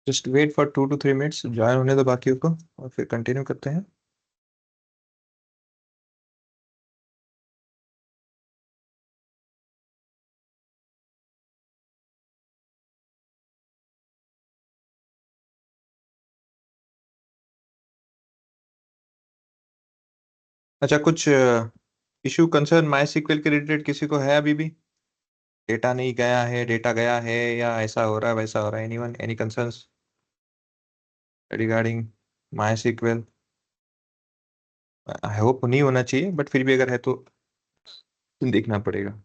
Just wait for 2 to 3 minutes, join होने दो बाकियों को और फिर कंटिन्यू करते हैं। अच्छा, कुछ इशू कंसर्न माई सीक्वल के रिलेटेड किसी को है अभी भी? डेटा नहीं गया है, डेटा गया है, या ऐसा हो रहा है वैसा हो रहा है? Anyone, any concerns regarding my SQL? I hope नहीं होना चाहिए, बट फिर भी अगर है तो देखना पड़ेगा।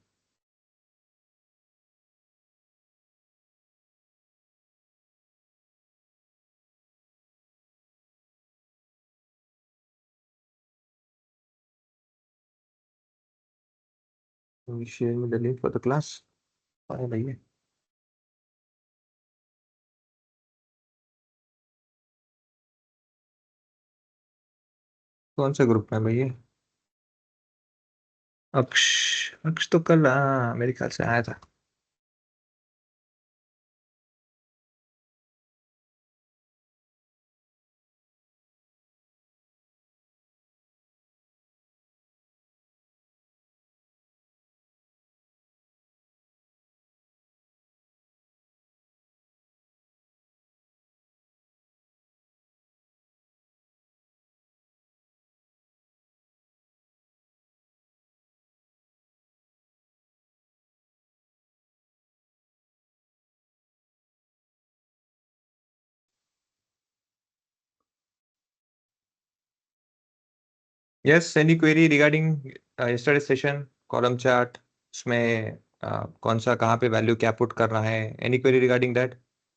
शेयर में the link for the class. अरे भैया, कौन सा ग्रुप में भैया? अक्ष। अक्ष तो कल मेरे ख्याल से आया था। Yes, any query regarding yesterday session, column chart, उसमें कौन सा कहाँ पे वैल्यू क्या पुट करना है? Any query regarding that?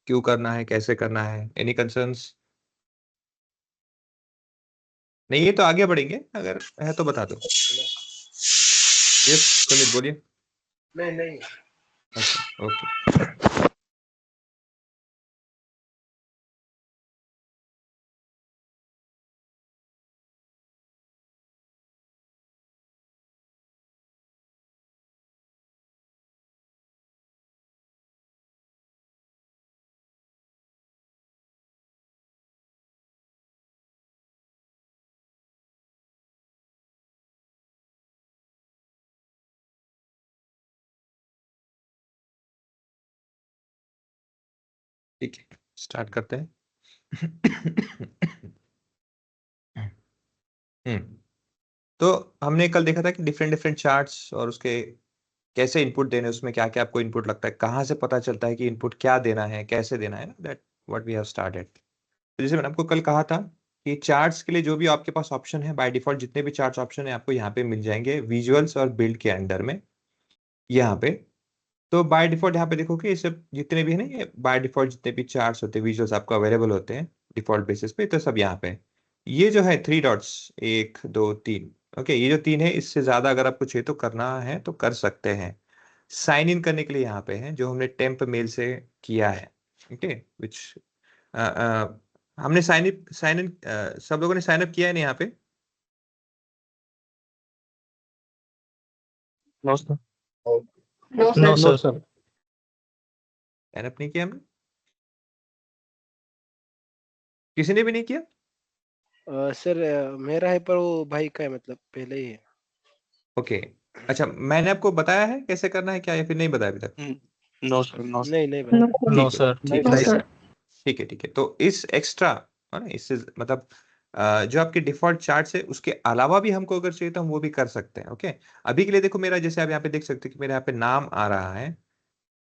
क्यों करना है, कैसे करना है? Any concerns? नहीं है तो आगे बढ़ेंगे, अगर है तो बता दो। यस सुमित, बोलिए। नहीं नहीं। अच्छा, ओके। ठीक है, स्टार्ट करते हैं। हम्म तो हमने कल देखा था कि डिफरेंट डिफरेंट चार्ट्स और उसके कैसे इनपुट देने, उसमें क्या क्या आपको इनपुट लगता है, कहाँ से पता चलता है कि इनपुट क्या देना है, कैसे देना है ना, that what we have started. तो जैसे मैंने आपको कल कहा था कि चार्ट्स के लिए जो भी आपके पास ऑप्शन है, बाय डिफॉल्ट जितने भी चार्ट्स ऑप्शन है आपको यहाँ पे मिल जाएंगे विजुअल्स और बिल्ड के अंडर में, यहाँ पे। तो बाय डिफॉल्ट यहाँ पे देखो कि ये सब जितने भी है ना, ये बाय डिफॉल्ट जितने भी चार्ट्स होते हैं, विजुअल्स आपको अवेलेबल होते हैं डिफॉल्ट बेसिस पे, तो सब यहाँ पे है। ये जो है 3 डॉट्स, 1 2 3, ओके, ये जो 3 है, इससे ज्यादा अगर आपको चाहिए तो करना है तो कर सकते हैं। साइन इन करने के लिए यहाँ पे है, जो हमने टेम्प मेल से किया है, ओके, विच हमने साइन इन, सब लोगों ने साइन अप किया है ना यहाँ पे? No sir. No no sir. Sir. Sign up नहीं किया हमने? किसी ने भी नहीं किया? सर मेरा है पर वो भाई का है, मतलब पहले ही है। ओके। अच्छा, मैंने आपको बताया है कैसे करना है क्या, या फिर नहीं बताया अभी तक? No sir. No sir. नहीं नहीं भाई। नो ठीक है, सर। ठीक नहीं है, सर। ठीक है, ठीक है। तो इस एक्स्ट्रा है ना, इससे मतलब जो आपके डिफॉल्ट चार्ट्स है उसके अलावा भी हमको अगर चाहिए तो हम वो भी कर सकते हैं, ओके। अभी के लिए देखो, मेरा जैसे आप यहाँ पे देख सकते हो कि मेरे यहाँ पे नाम आ रहा है,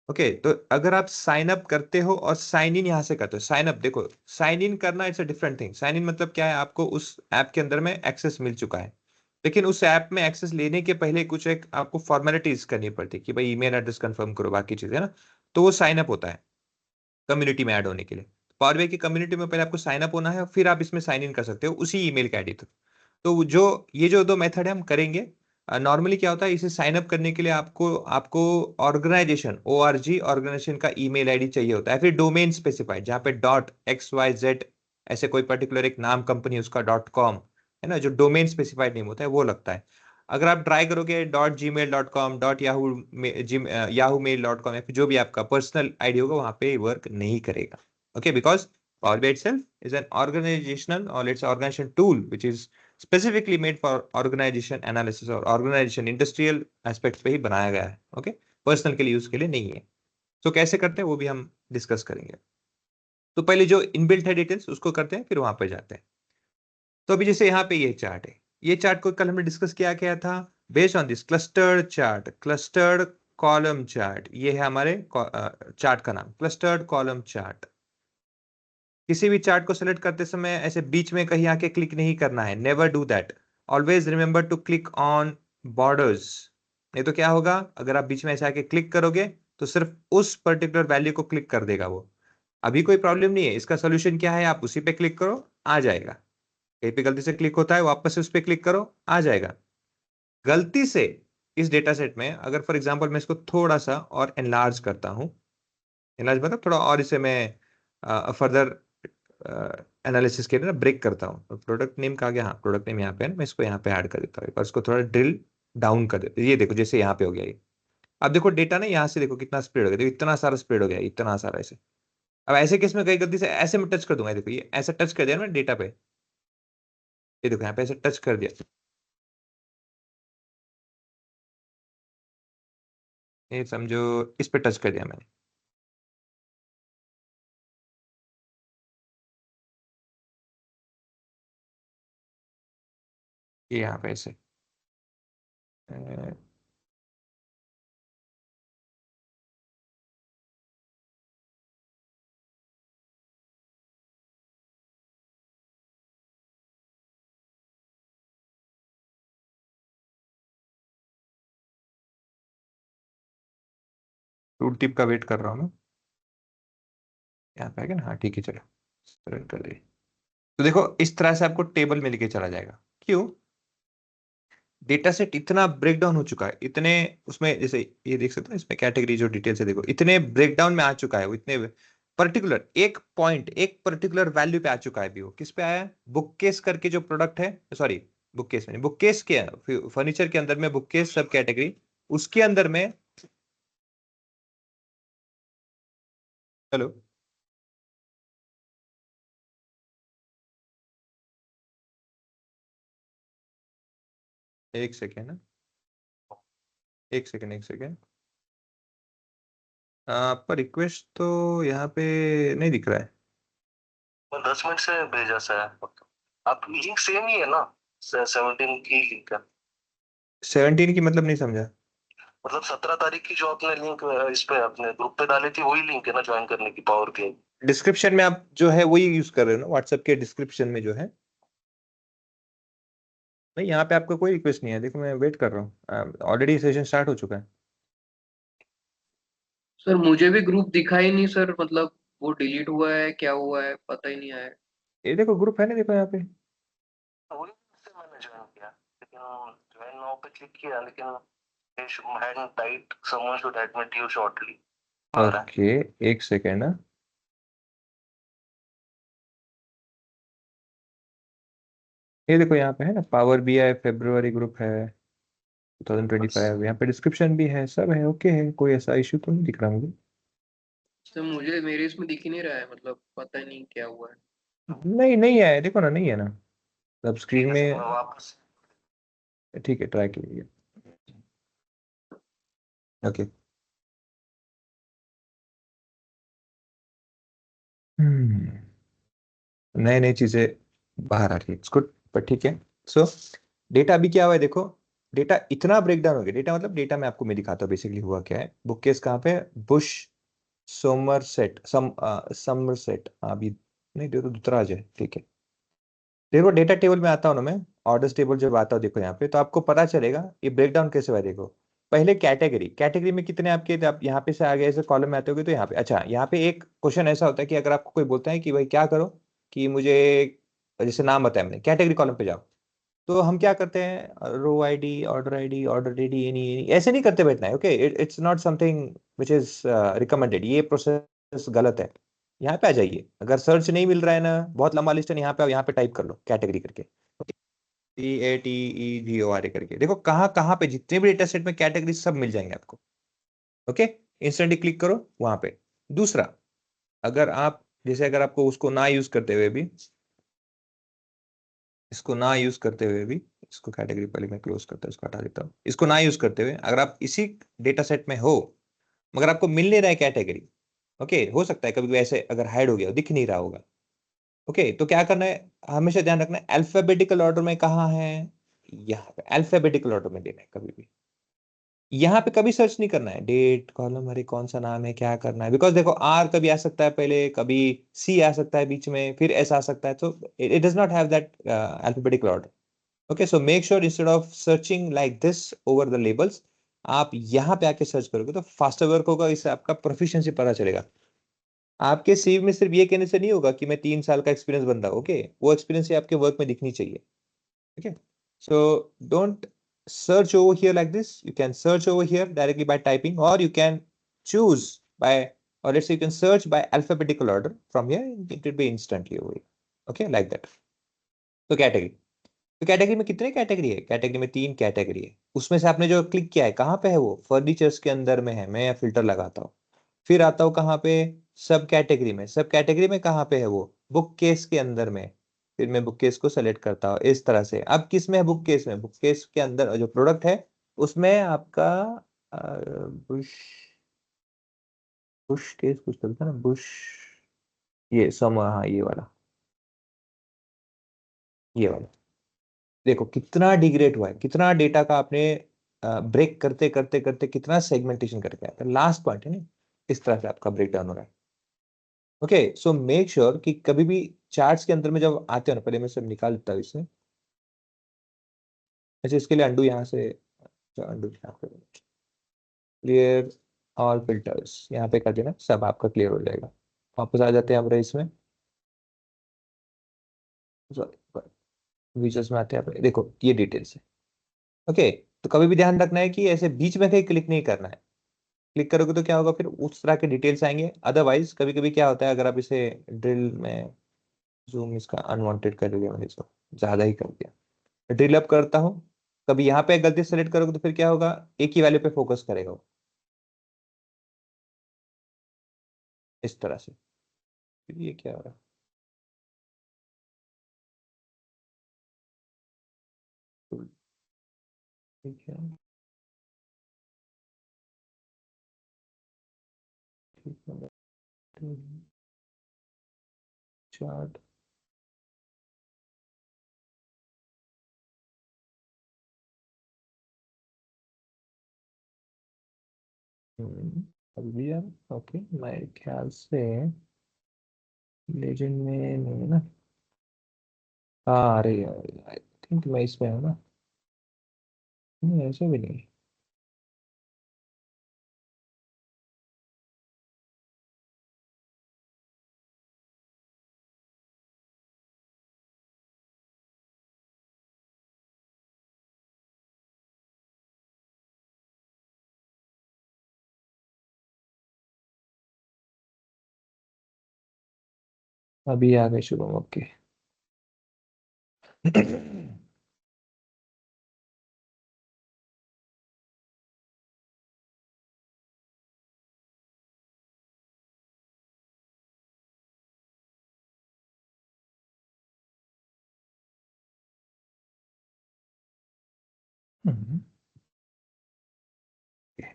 ओके। तो अगर आप साइन अप करते हो और साइन इन यहाँ से करते हो, साइन अप देखो, साइन इन करना it's a different thing. Sign in मतलब क्या है, आपको उस ऐप के अंदर में एक्सेस मिल चुका है, लेकिन उस ऐप में एक्सेस लेने के पहले कुछ एक आपको फॉर्मेलिटीज करनी पड़ती है कि भाई ईमेल एड्रेस कंफर्म करो, बाकी चीजें ना। तो वो साइन अप होता है कम्युनिटी में ऐड होने के लिए। पावर BI की कम्युनिटी में पहले आपको साइन अप होना है और फिर आप इसमें साइन इन कर सकते हो उसी ईमेल के आईडी थ्रू। तो जो ये जो दो मेथड है हम करेंगे। नॉर्मली क्या होता है, इसे साइन अप करने के लिए आपको आपको ऑर्गेनाइजेशन, ORG ऑर्गेनाइजेशन का ईमेल आईडी चाहिए होता है, फिर डोमेन स्पेसिफाइड जहाँ पे .xyz ऐसे कोई पर्टिकुलर एक नाम कंपनी उसका .com है ना, जो डोमेन स्पेसिफाइड नेम होता है वो लगता है। अगर आप ट्राई करोगे .gmail.com, याहू मेल .com या फिर जो भी आपका पर्सनल आईडी होगा, वहां पे वर्क नहीं करेगा, Okay, because Power BI itself is an organizational or it's organization tool which is specifically made for organization analysis और organization industrial aspects पे ही बनाया गया है. Okay, पर्सनल के लिए यूज के लिए नहीं है. तो कैसे करते हैं वो भी हम डिस्कस करेंगे. तो पहले जो इनबिल्ट है डिटेल्स उसको करते हैं, फिर वहां पर जाते हैं. तो अभी जैसे यहाँ पे ये चार्ट है, ये चार्ट को कल हमने डिस्कस किया क्या था, based on this clustered chart, clustered column chart. ये है हमारे चार्ट का नाम, क्लस्टर्ड कॉलम चार्ट. किसी भी चार्ट को सेलेक्ट करते समय ऐसे बीच में कहीं आके क्लिक नहीं करना है, never do that. Always remember to click on borders. नहीं तो क्या होगा, अगर आप बीच में ऐसे आके क्लिक करोगे तो सिर्फ उस पर्टिकुलर वैल्यू को क्लिक कर देगा वो. अभी कोई प्रॉब्लम नहीं है, इसका सोल्यूशन क्या है, आप उसी पे क्लिक करो, आ जाएगा. कहीं पे गलती से क्लिक होता है, वापस से उस पर क्लिक करो, आ जाएगा. गलती से इस डेटा सेट में अगर फॉर एग्जांपल मैं इसको थोड़ा सा और एनलार्ज करता हूं, एनलार्ज मतलब थोड़ा और इसे मैं फर्दर एनालिसिस के लिए ना ब्रेक करता हूँ. तो प्रोडक्ट नेम कहा गया, हाँ प्रोडक्ट नेम यहाँ पे है ना, मैं इसको यहाँ पे ऐड कर देता हूँ, पर इसको थोड़ा ड्रिल डाउन कर देता हूँ. ये देखो जैसे यहाँ पे हो गया ये. अब देखो डेटा ना यहाँ से देखो कितना स्प्रेड हो गया, देखो इतना सारा स्प्रेड हो गया, इतना सारा ऐसे. अब ऐसे केस में कई गलती से ऐसे में टच कर दूंगा, देखो ये ऐसे टच कर दिया ना डेटा पे, ये देखो यहाँ पे ऐसे टच कर दिया, ये समझो इस पे टच कर दिया मैंने, ये यहाँ पे ऐसे टूल टिप का वेट कर रहा हूँ मैं. यहाँ पे आ गया ना, हाँ ठीक है चलो select कर दिए. तो देखो इस तरह से आपको टेबल में लेके चला जाएगा. क्यों, डेटा सेट इतना ब्रेक डाउन हो चुका है, इतने उसमें जैसे ये देख सकते हो इसमें कैटेगरी जो डिटेल्स है, देखो इतने ब्रेक डाउन में आ चुका है वो, इतने पर्टिकुलर एक पॉइंट एक पर्टिकुलर वैल्यू पे आ चुका है. भी वो किस पे आया है, बुक केस करके जो प्रोडक्ट है, सॉरी बुक केस में, बुक केस के फर्नीचर के अंदर में बुक केस सब कैटेगरी, उसके अंदर में. हेलो, एक सेकेंड ना, एक सेकेंड एक सेकेंड. आपका रिक्वेस्ट तो यहाँ पे नहीं दिख रहा है. 10 मिनट से भेजा सा है. आप लिंक सेम ही है ना, 17 की लिंक है. 17 की मतलब नहीं समझा. मतलब 17 तारीख की जो आपने लिंक इस पे अपने ग्रुप पे डाली थी, वही लिंक है ना ज्वाइन करने की पावर की. डिस्क्रिप्शन में आप जो है वही यूज कर रहे हो ना, व्हाट्सएप के डिस्क्रिप्शन में जो है. नहीं यहाँ पे आपका कोई रिक्वेस्ट नहीं है, देखो मैं वेट कर रहा हूँ, ऑलरेडी सेशन स्टार्ट हो चुका है. सर मुझे भी ग्रुप दिखा ही नहीं सर, मतलब वो डिलीट हुआ है क्या हुआ है पता ही नहीं आया. ये देखो ग्रुप है ना, देखो यहाँ पे. वही से मैंने ज्वाइन किया, लेकिन ज्वाइन नाउ पे क्लिक किया, लेकिन hadn't typed someone should admit you shortly आ रहा है. ओके एक सेकेंड ना, ये देखो यहाँ पे है ना, पावर बीआई फेब्रुवरी ग्रुप है 2025, यहाँ पे डिस्क्रिप्शन भी है, सब है, ओके है, कोई ऐसा इश्यू तो नहीं दिख रहा मुझे. सर मुझे मेरे इसमें दिख ही नहीं रहा है, मतलब पता ही नहीं क्या हुआ है. नहीं नहीं है, देखो ना नहीं है ना, अब स्क्रीन ठीक है, में. मैं वापस. ठीक है ट्राई कीजिए. ओके. नई नई चीजें बाहर आ रही है, गुड. पर ठीक है. सो डेटा अभी क्या हुआ है देखो, डेटा इतना ब्रेकडाउन हो गया. डेटा मतलब डेटा मैं आपको मैं दिखाता हूँ बेसिकली हुआ क्या है. बुक केस कहाँ पे, बुश सोमरसेट समरसेट, अभी नहीं देखो दूसरा है, ठीक है. देखो डेटा टेबल में आता हूँ ना मैं, ऑर्डर्स टेबल जब आता हूँ देखो यहाँ पे, तो आपको पता चलेगा ये ब्रेकडाउन कैसे हुआ है. देखो पहले कैटेगरी, कैटेगरी में कितने आपके, आप यहाँ पे से आगे ऐसे कॉलम में आते होगे तो यहाँ पे, अच्छा यहाँ पे एक क्वेश्चन ऐसा होता है कि अगर आपको कोई बोलता है कि भाई क्या करो, कि मुझे जैसे नाम बताया मैंने, कैटेगरी कॉलम पे जाओ, तो हम क्या करते हैं, रो आईडी, ऑर्डर आईडी, एनी ऐसे नहीं करते बैठना है. Okay, it's not something which is recommended, ये प्रोसेस गलत है. यहाँ पे आ जाइए, अगर सर्च नहीं मिल रहा है ना, बहुत लंबा लिस्ट है, यहाँ पे टाइप कर लो कैटेगरी करके, CATEGORA करके, देखो कहाँ कहाँ पे जितने भी डेटा सेट में कैटेगरी सब मिल जाएंगे आपको. ओके, इंस्टेंटली क्लिक करो वहां पे. दूसरा, अगर आप जैसे अगर आपको उसको ना यूज करते हुए भी, इसको ना यूज करते हुए भी, इसको कैटेगरी पहले मैं क्लोज करता हूँ, इसको हटा देता हूँ। इसको ना यूज करते हुए अगर आप इसी डेटा सेट में हो मगर आपको मिल नहीं रहा है कैटेगरी, ओके, हो सकता है कभी कभी ऐसे अगर हाइड हो गया दिख नहीं रहा होगा, ओके, तो क्या करना है, हमेशा ध्यान रखना है अल्फाबेटिकल ऑर्डर में कहाँ है, यहाँ पे अल्फाबेटिकल ऑर्डर में देना है कभी भी। यहाँ पे कभी सर्च नहीं करना है डेट कॉलम, अरे कौन सा नाम है क्या करना है, बिकॉज देखो आर कभी आ सकता है पहले, कभी सी आ सकता है बीच में, फिर एस आ सकता है, तो it does not have that alphabetical order. Okay, so make sure instead of searching like this over the labels, आप यहाँ पे आके सर्च करोगे तो फास्टर वर्क होगा, इससे आपका प्रोफिशिएंसी पता चलेगा। आपके सीवी में सिर्फ ये कहने से नहीं होगा कि मैं 3 साल का एक्सपीरियंस बंदा, ओके, वो एक्सपीरियंस आपके वर्क में दिखनी चाहिए। Okay, so don't search over here like this. You can search over here directly by typing, or you can choose by, or let's say you can search by alphabetical order from here. It will be instantly over here. Okay, like that. तो category, तो category में कितने category है, category में 3 category है। उसमें से आपने जो क्लिक किया है कहाँ पे है, वो फर्नीचर्स के अंदर में है, मैं यहाँ फिल्टर लगाता हूँ, फिर आता हूँ कहाँ पे, सब कैटेगरी में, सब कैटेगरी में कहाँ पे है वो, बुक केस के अंदर में, फिर मैं बुक केस को सेलेक्ट करता हूँ इस तरह से। अब किस में है, बुक केस में, बुक केस के अंदर जो प्रोडक्ट है उसमें आपका बुश, बुश केस कुछ चलता है ना, बुश, ये सम, हाँ ये वाला, ये वाला, देखो कितना डिग्रेड हुआ है, कितना डेटा का आपने ब्रेक करते करते करते कितना सेगमेंटेशन करके आया था, लास्ट पॉइंट है ना, इस तरह से आपका ब्रेक डाउन हो रहा है। ओके, सो मेक श्योर कि कभी भी चार्ट्स के अंदर में जब आते हो ना, पहले मैं सब निकाल देता हूँ इससे। अच्छा, इसके लिए अंडू यहाँ से, अंडू यहाँ पे, क्लियर ऑल फिल्टर्स यहाँ पे कर देना, सब आपका क्लियर हो जाएगा। वापस आ जाते हैं हमारे इसमें, फीचर्स में आते हैं, आप देखो ये डिटेल्स है। ओके, तो कभी भी ध्यान रखना है कि ऐसे बीच में कहीं क्लिक नहीं करना है, क्लिक करोगे तो क्या होगा, फिर उस तरह के डिटेल्स आएंगे। अदरवाइज कभी कभी क्या होता है, अगर आप इसे ड्रिल में, जूम इसका अनवांटेड कर दिया मैंने, इसको ज्यादा ही कर दिया, ड्रिल अप करता हूँ, कभी यहाँ पे गलती सेलेक्ट करोगे तो फिर क्या होगा, एक ही वैल्यू पे फोकस करेगा वो, इस तरह से। फिर ये क्या हो रहा है, ठीक है, ठीक है, चार्ट, अभी भी यार, ओके मेरे ख्याल से लेजेंड में नहीं है ना, हाँ अरे यार आई थिंक मैं इसमें हूँ ना, नहीं ऐसे भी नहीं है। अभी आ गए Shubham, okay.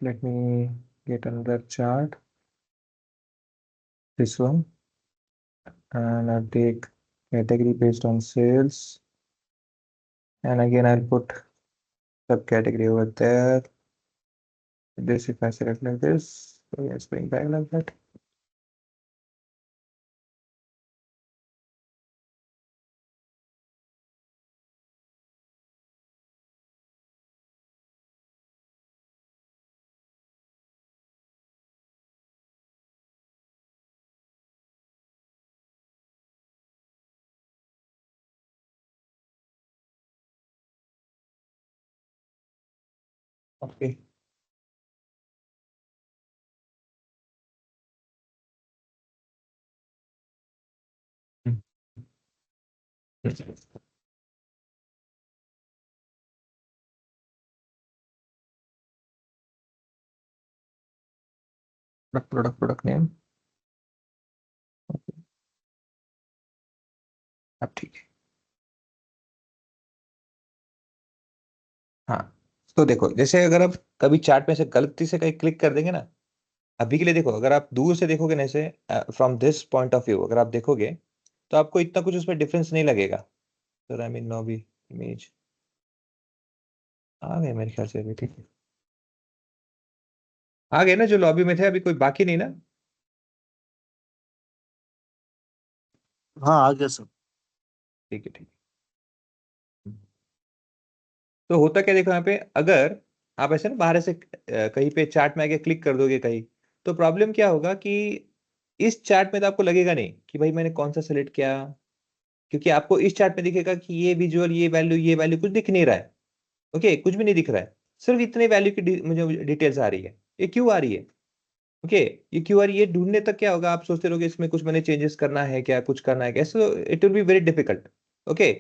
Let me get another chart, this one, and I'll take category based on sales, and again I'll put subcategory over there. This if I select like this, so yes, bring back like that. Okay. Product name. अब ठीक है। हाँ, तो देखो जैसे अगर आप कभी चार्ट में से गलती से कहीं क्लिक कर देंगे ना, अभी के लिए देखो, अगर आप दूर से देखोगे ना ऐसे, from this point of view अगर आप देखोगे, तो आपको इतना कुछ उसमें डिफरेंस नहीं लगेगा। सर आई मीन नो भी इमेज आ गए मेरे ख्याल से अभी, ठीक है। आ गए ना जो लॉबी में थे, अभी कोई बाकी नहीं ना? हाँ आ गया सर। ठीक है, ठीक है। तो होता क्या देखो यहाँ पे, अगर आप ऐसे ना बाहर से कहीं पे चार्ट में आके क्लिक कर दोगे कहीं, तो प्रॉब्लम क्या होगा कि इस चार्ट में तो आपको लगेगा नहीं कि भाई मैंने कौन सा सेलेक्ट किया, क्योंकि आपको इस चार्ट में दिखेगा कि ये विजुअल, ये वैल्यू कुछ दिख नहीं रहा है। ओके, कुछ भी नहीं दिख रहा है, सिर्फ इतने वैल्यू की मुझे डिटेल्स आ रही है। ये क्यों आ रही है? ओके, ये क्यू आर, ये ढूंढने तक क्या होगा, आप सोचते रहोगे इसमें कुछ मैंने चेंजेस करना है क्या, कुछ करना है क्या, so it will be very difficult. Okay,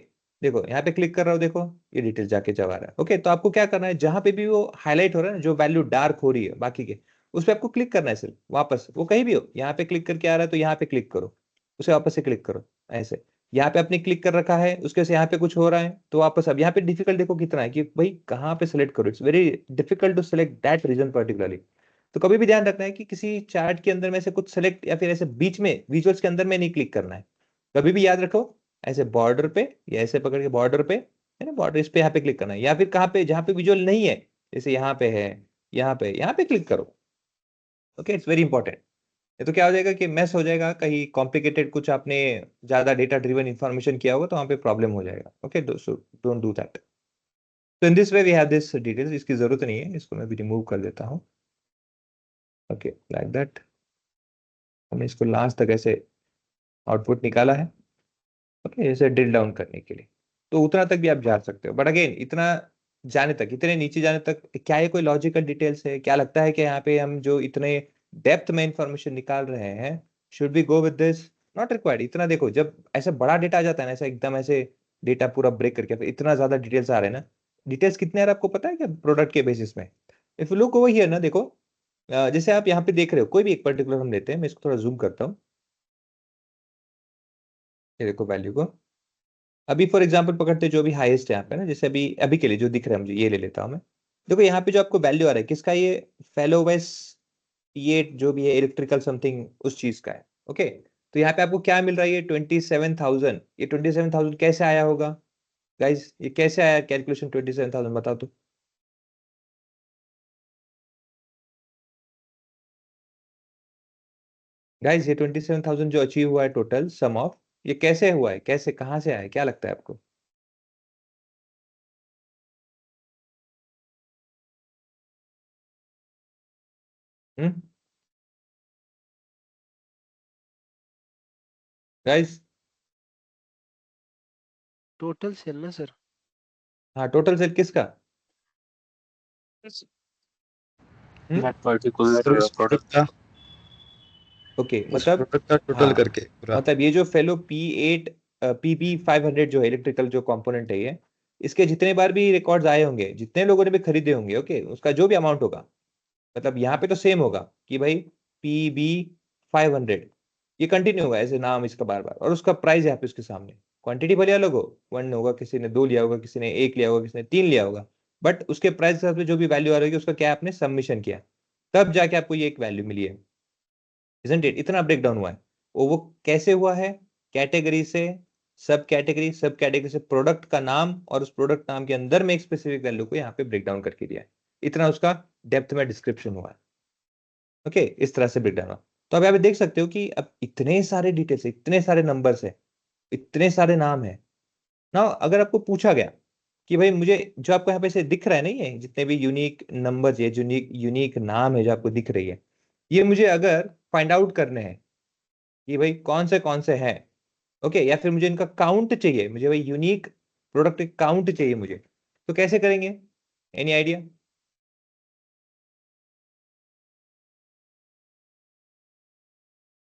देखो यहाँ पे क्लिक कर रहा हूँ, देखो ये डिटेल जाके जब आ रहा है। ओके, तो आपको क्या करना है, जहां पे भी वो हाईलाइट हो रहा है ना, जो वैल्यू डार्क हो रही है बाकी के, उस पर आपको क्लिक करना है सिर्फ, वापस वो कहीं भी हो, यहाँ पे क्लिक करके आ रहा है तो यहाँ पे क्लिक करो, उसे वापस से क्लिक करो ऐसे। यहाँ पे आपने क्लिक कर रखा है, उसके से यहाँ पे कुछ हो रहा है तो वापस, अब यहाँ पे डिफिकल्ट देखो कितना है कि भाई कहाँ पे सेलेक्ट करो, it's very difficult to select that region particularly. तो कभी भी ध्यान रखना है कि किसी चार्ट के अंदर में से कुछ सेलेक्ट या फिर ऐसे बीच में विजुअल्स के अंदर में नहीं क्लिक करना है। कभी भी याद रखो, ऐसे बॉर्डर पे या ऐसे पकड़ के बॉर्डर पे, है ना, बॉर्डर, इस पे यहाँ पे क्लिक करना है, या फिर कहाँ पे जहाँ पे विजुअल नहीं है, जैसे यहाँ पे है, यहाँ पे क्लिक करो। Okay, it's very important. ये तो क्या हो जाएगा कि मैस हो जाएगा, कहीं कॉम्प्लिकेटेड कुछ आपने ज्यादा डेटा ड्रिवन इंफॉर्मेशन किया होगा तो वहाँ पे प्रॉब्लम हो जाएगा। Okay, don't do that. तो in this way we have this details, इसकी जरूरत नहीं है, इसको मैं भी रिमूव कर देता हूँ। Okay, like that. हमने इसको लास्ट तक ऐसे आउटपुट निकाला है। ओके, ऐसे ड्रिल डाउन करने के लिए तो उतना तक भी आप जा सकते हो, बट अगेन इतना जाने तक, इतने नीचे जाने तक क्या ये कोई लॉजिकल डिटेल्स है? क्या लगता है कि यहाँ पे हम जो इतने डेप्थ में इंफॉर्मेशन निकाल रहे हैं, should be go with this? Not required. इतना देखो, जब ऐसे बड़ा डेटा आ जाता है ना, ऐसा एकदम ऐसे डेटा पूरा ब्रेक करके फिर इतना ज्यादा डिटेल्स आ रहे हैं ना, डिटेल्स कितने आ रहे हैं आपको पता है क्या प्रोडक्ट के बेसिस में? If you look over here ना, देखो जैसे आप यहाँ पे देख रहे हो, कोई भी एक पर्टिकुलर हम लेते हैं, मैं इसको थोड़ा जूम करता हूँ, ये देखो वैल्यू को। अभी फॉर एग्जांपल पकड़ते हैं जो भी हाईएस्ट है यहाँ पे ना, जैसे अभी अभी के लिए जो दिख रहा है मुझे, ये ले लेता हूँ मैं। देखो यहाँ पे जो आपको वैल्यू आ रहा है किसका, ये फेलोवेस, ये जो भी है इलेक्ट्रिकल समथिंग उस चीज का है। ओके, तो यहाँ पे आपको क्या मिल रहा है, ये 27,000। ये 27,000 कैसे आया होगा गाइज, ये कैसे आया कैलकुलेशन 27,000, बताओ तो। गाइज ये 27,000 जो अचीव हुआ है टोटल सम ऑफ, ये कैसे हुआ है, कैसे, कहाँ से आया है, क्या लगता है आपको? हम्म, गाइज? टोटल सेल ना सर? हाँ, टोटल सेल किसका? हम्म, दैट पर्टिकुलर उस प्रोडक्ट प्रोडक्ट का ओके, उस मतलब प्रोडक्ट का टोटल हाँ, करके पूरा। मतलब ये जो फेलो P8 PP500 जो है इलेक्ट्रिकल जो कंपोनेंट है ये, इसके जितने बार भी रिकॉर्ड्स आए होंगे, जितने लोगों ने भी खरीदे होंगे, ओके, उसका जो भी अमाउंट होगा, मतलब यहाँ पे तो सेम होगा कि भाई PB500, ये कंटिन्यू होगा ऐसे नाम इसका बार बार, और उसका प्राइस यहाँ पे उसके सामने। क्वांटिटी भले अलग हो, वन होगा, किसी ने दो लिया होगा, किसी ने एक लिया होगा, किसी ने तीन लिया होगा, बट उसके प्राइस के हिसाब से जो भी वैल्यू आ रही है उसका क्या आपने सबमिशन किया, तब जाके आपको ये एक वैल्यू मिली है। Isn't it? इतना ब्रेक डाउन हुआ है। वो कैसे हुआ है? कैटेगरी से सब कैटेगरी से प्रोडक्ट का नाम, और उस प्रोडक्ट नाम के अंदर में एक स्पेसिफिक वैल्यू को यहाँ पे ब्रेक डाउन करके दिया है। इतना उसका डेप्थ में डिस्क्रिप्शन हुआ है। ओके, इस तरह से ब्रेक डाउन हुआ। तो अब यहाँ पे देख सकते हो कि अब इतने सारे डिटेल्स है, इतने सारे नंबर्स है, इतने सारे नाम है ना। अगर आपको पूछा गया कि भाई मुझे जो आपको यहाँ पे से दिख रहा है, नहीं है जितने भी यूनिक नंबर्स है, यूनिक यूनिक नाम है जो आपको दिख रही है, ये मुझे अगर फाइंड आउट करने हैं कि भाई कौन से हैं, ओके, या फिर मुझे इनका काउंट चाहिए, मुझे भाई यूनिक प्रोडक्ट काउंट चाहिए मुझे, तो कैसे करेंगे? Any idea?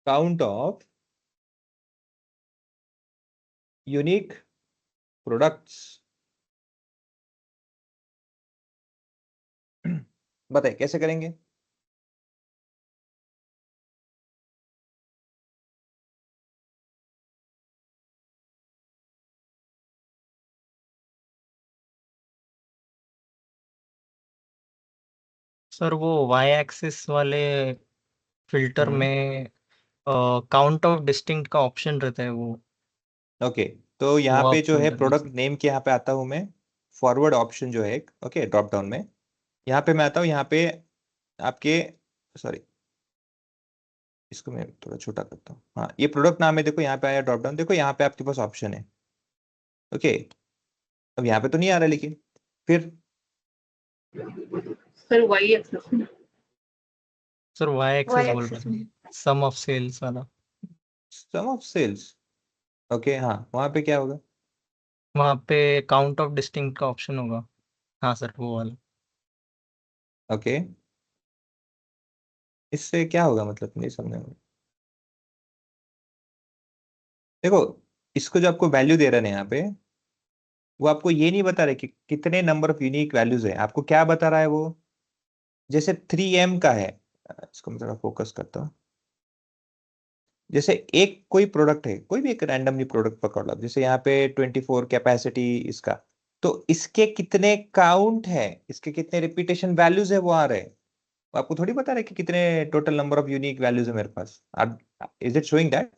Count of unique products, बताइए कैसे करेंगे? सर वो वाई एक्सिस वाले फिल्टर हम्म। में काउंट ऑफ डिस्टिंक्ट का ऑप्शन रहता है वो ओके, तो यहाँ वो पे आप जो है कर प्रोडक्ट दीजिए। नेम के यहाँ पे आता हूँ मैं, फॉरवर्ड ऑप्शन जो है, ओके, ड्रॉप डाउन में यहाँ पे मैं आता हूँ, यहाँ पे आपके, सॉरी, इसको मैं थोड़ा छोटा करता हूँ। हाँ, ये प्रोडक्ट नाम है, देखो यहाँ पे आया ड्रॉप डाउन, देखो यहाँ पे आपके पास ऑप्शन है। ओके, अब यहाँ पे तो नहीं आ रहा, लेकिन फिर sir Y access sir Y axis बोल एक्सेस रहे थे, सम ऑफ सेल्स वाला। सम ऑफ सेल्स, ओके, हाँ, वहाँ पे क्या होगा? वहाँ पे काउंट ऑफ डिस्टिंक्ट का ऑप्शन होगा। हाँ सर वो वाला। ओके, इससे क्या होगा, मतलब नहीं समझ में। देखो, इसको जो आपको वैल्यू दे रहे हैं यहाँ पे, वो आपको ये नहीं बता रहे कि कितने नंबर ऑफ यूनिक वैल्यूज है, आपको क्या बता रहा है वो, जैसे 3M का है, इसको मैं थोड़ा फोकस करता हूँ। जैसे एक कोई प्रोडक्ट है, कोई भी एक रैंडमली प्रोडक्ट पकड़ लो, जैसे यहाँ पे 24 कैपेसिटी इसका, तो इसके कितने काउंट है, इसके कितने रिपीटेशन वैल्यूज है वो आ रहे हैं, वो आपको थोड़ी बता रहे कि कितने total number of unique values है मेरे पास। Is it showing that?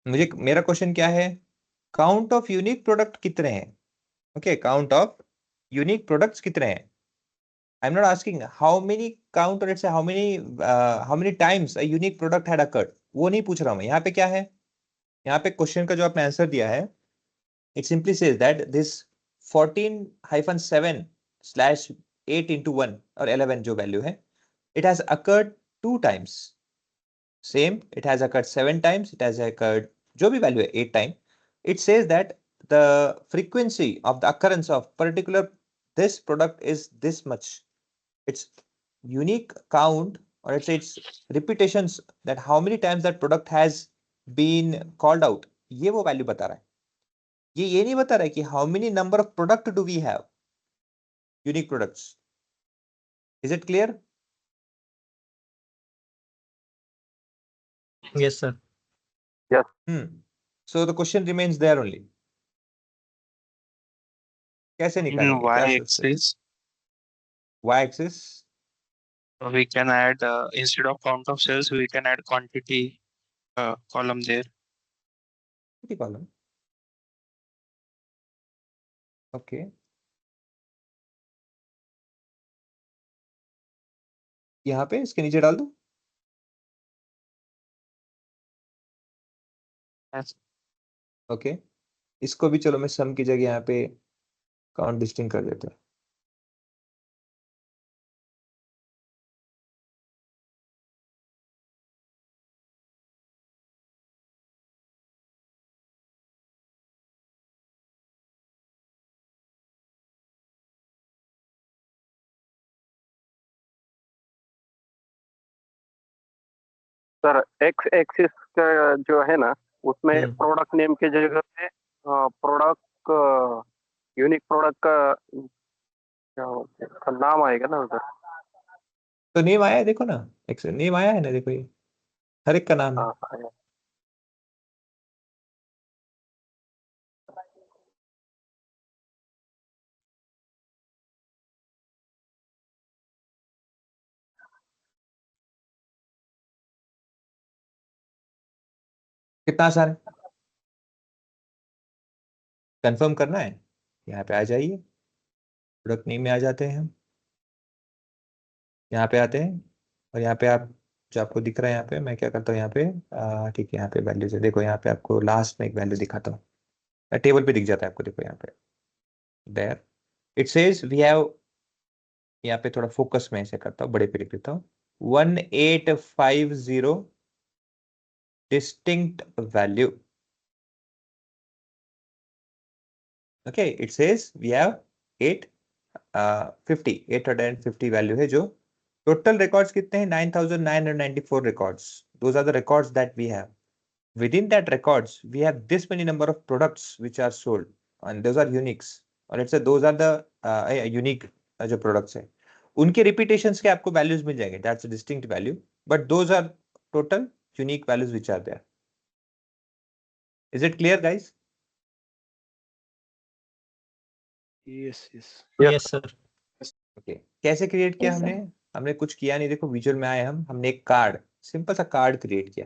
मुझे, मेरा क्वेश्चन क्या है, काउंट ऑफ यूनिक प्रोडक्ट कितने हैं? Okay, count of unique products कितने हैं? I am not asking how many count, और it's how many times a unique product had occurred, वो नहीं पूछ रहा हूं मैं। यहाँ पे क्या है, यहाँ पे क्वेश्चन का जो आपने आंसर दिया है, it simply says that this 14-7/8 into 1 और 11 जो वैल्यू है, it has occurred 2 times, same, it has occurred 7 times, it has occurred जो भी वैल्यू है 8 time, it says that the frequency of the occurrence of particular this product is this much, its unique count, or let's say its repetitions, that how many times that product has been called out, ये वो value बता रहा है। ये नहीं बता रहा है कि how many number of product do we have, unique products. Is it clear? Yes sir. So the question remains there only, कैसे In निकालेंगे, क्या सोचते हैं? y-axis, Y axis, we can add instead of count of cells, we can add quantity column there. Column, okay, यहाँ पे इसके नीचे डाल दूं? Yes. ओके, इसको भी चलो मैं सम की जगह यहाँ पे काउंट डिस्टिंग कर देता हूँ। सर एक्स एक्सिस का जो है ना, उसमें प्रोडक्ट नेम के जगह पे प्रोडक्ट यूनिक प्रोडक्ट का क्या बोलते हैं, उसका नाम आएगा ना उधर। तो नेम आया है, देखो ना, एक नेम आया है ना, देखो ये हर एक का नाम है। हाँ हाँ, कितना आसान है, कंफर्म करना है, यहाँ पे आ जाइए, प्रोडक्ट नेम में आ जाते हैं हम, यहाँ पे आते हैं, और यहाँ पे आप, जो आपको दिख रहा है यहाँ पे, मैं क्या करता हूँ यहाँ पे, ठीक है, यहाँ पे वैल्यूज है, देखो यहाँ पे आपको लास्ट में एक वैल्यू दिखाता हूँ, टेबल पे दिख जाता है आपको, देखो यहाँ पे, there it says we have, यहाँ पे थोड़ा फोकस में ऐसे करता हूँ, बड़े पे लिख देता हूँ, 1850 distinct value. Okay, it says we have 850 value है, जो टोटल रिकॉर्ड्स कितने हैं, 9994 records, those are the records that we have. Within that records we have this many number of products which are sold, and those are uniques, or let's say those are the unique जो products है, उनके repetitions के आपको values मिल जाएंगे, that's a distinct value, but those are total unique values which are there. Is it clear guys? Yes yes yes sir. Okay, कैसे create किया Yes, sir. हमने? हमने कुछ किया नहीं, देखो विजुअल में आए हमने एक कार्ड, सिंपल सा कार्ड क्रिएट किया।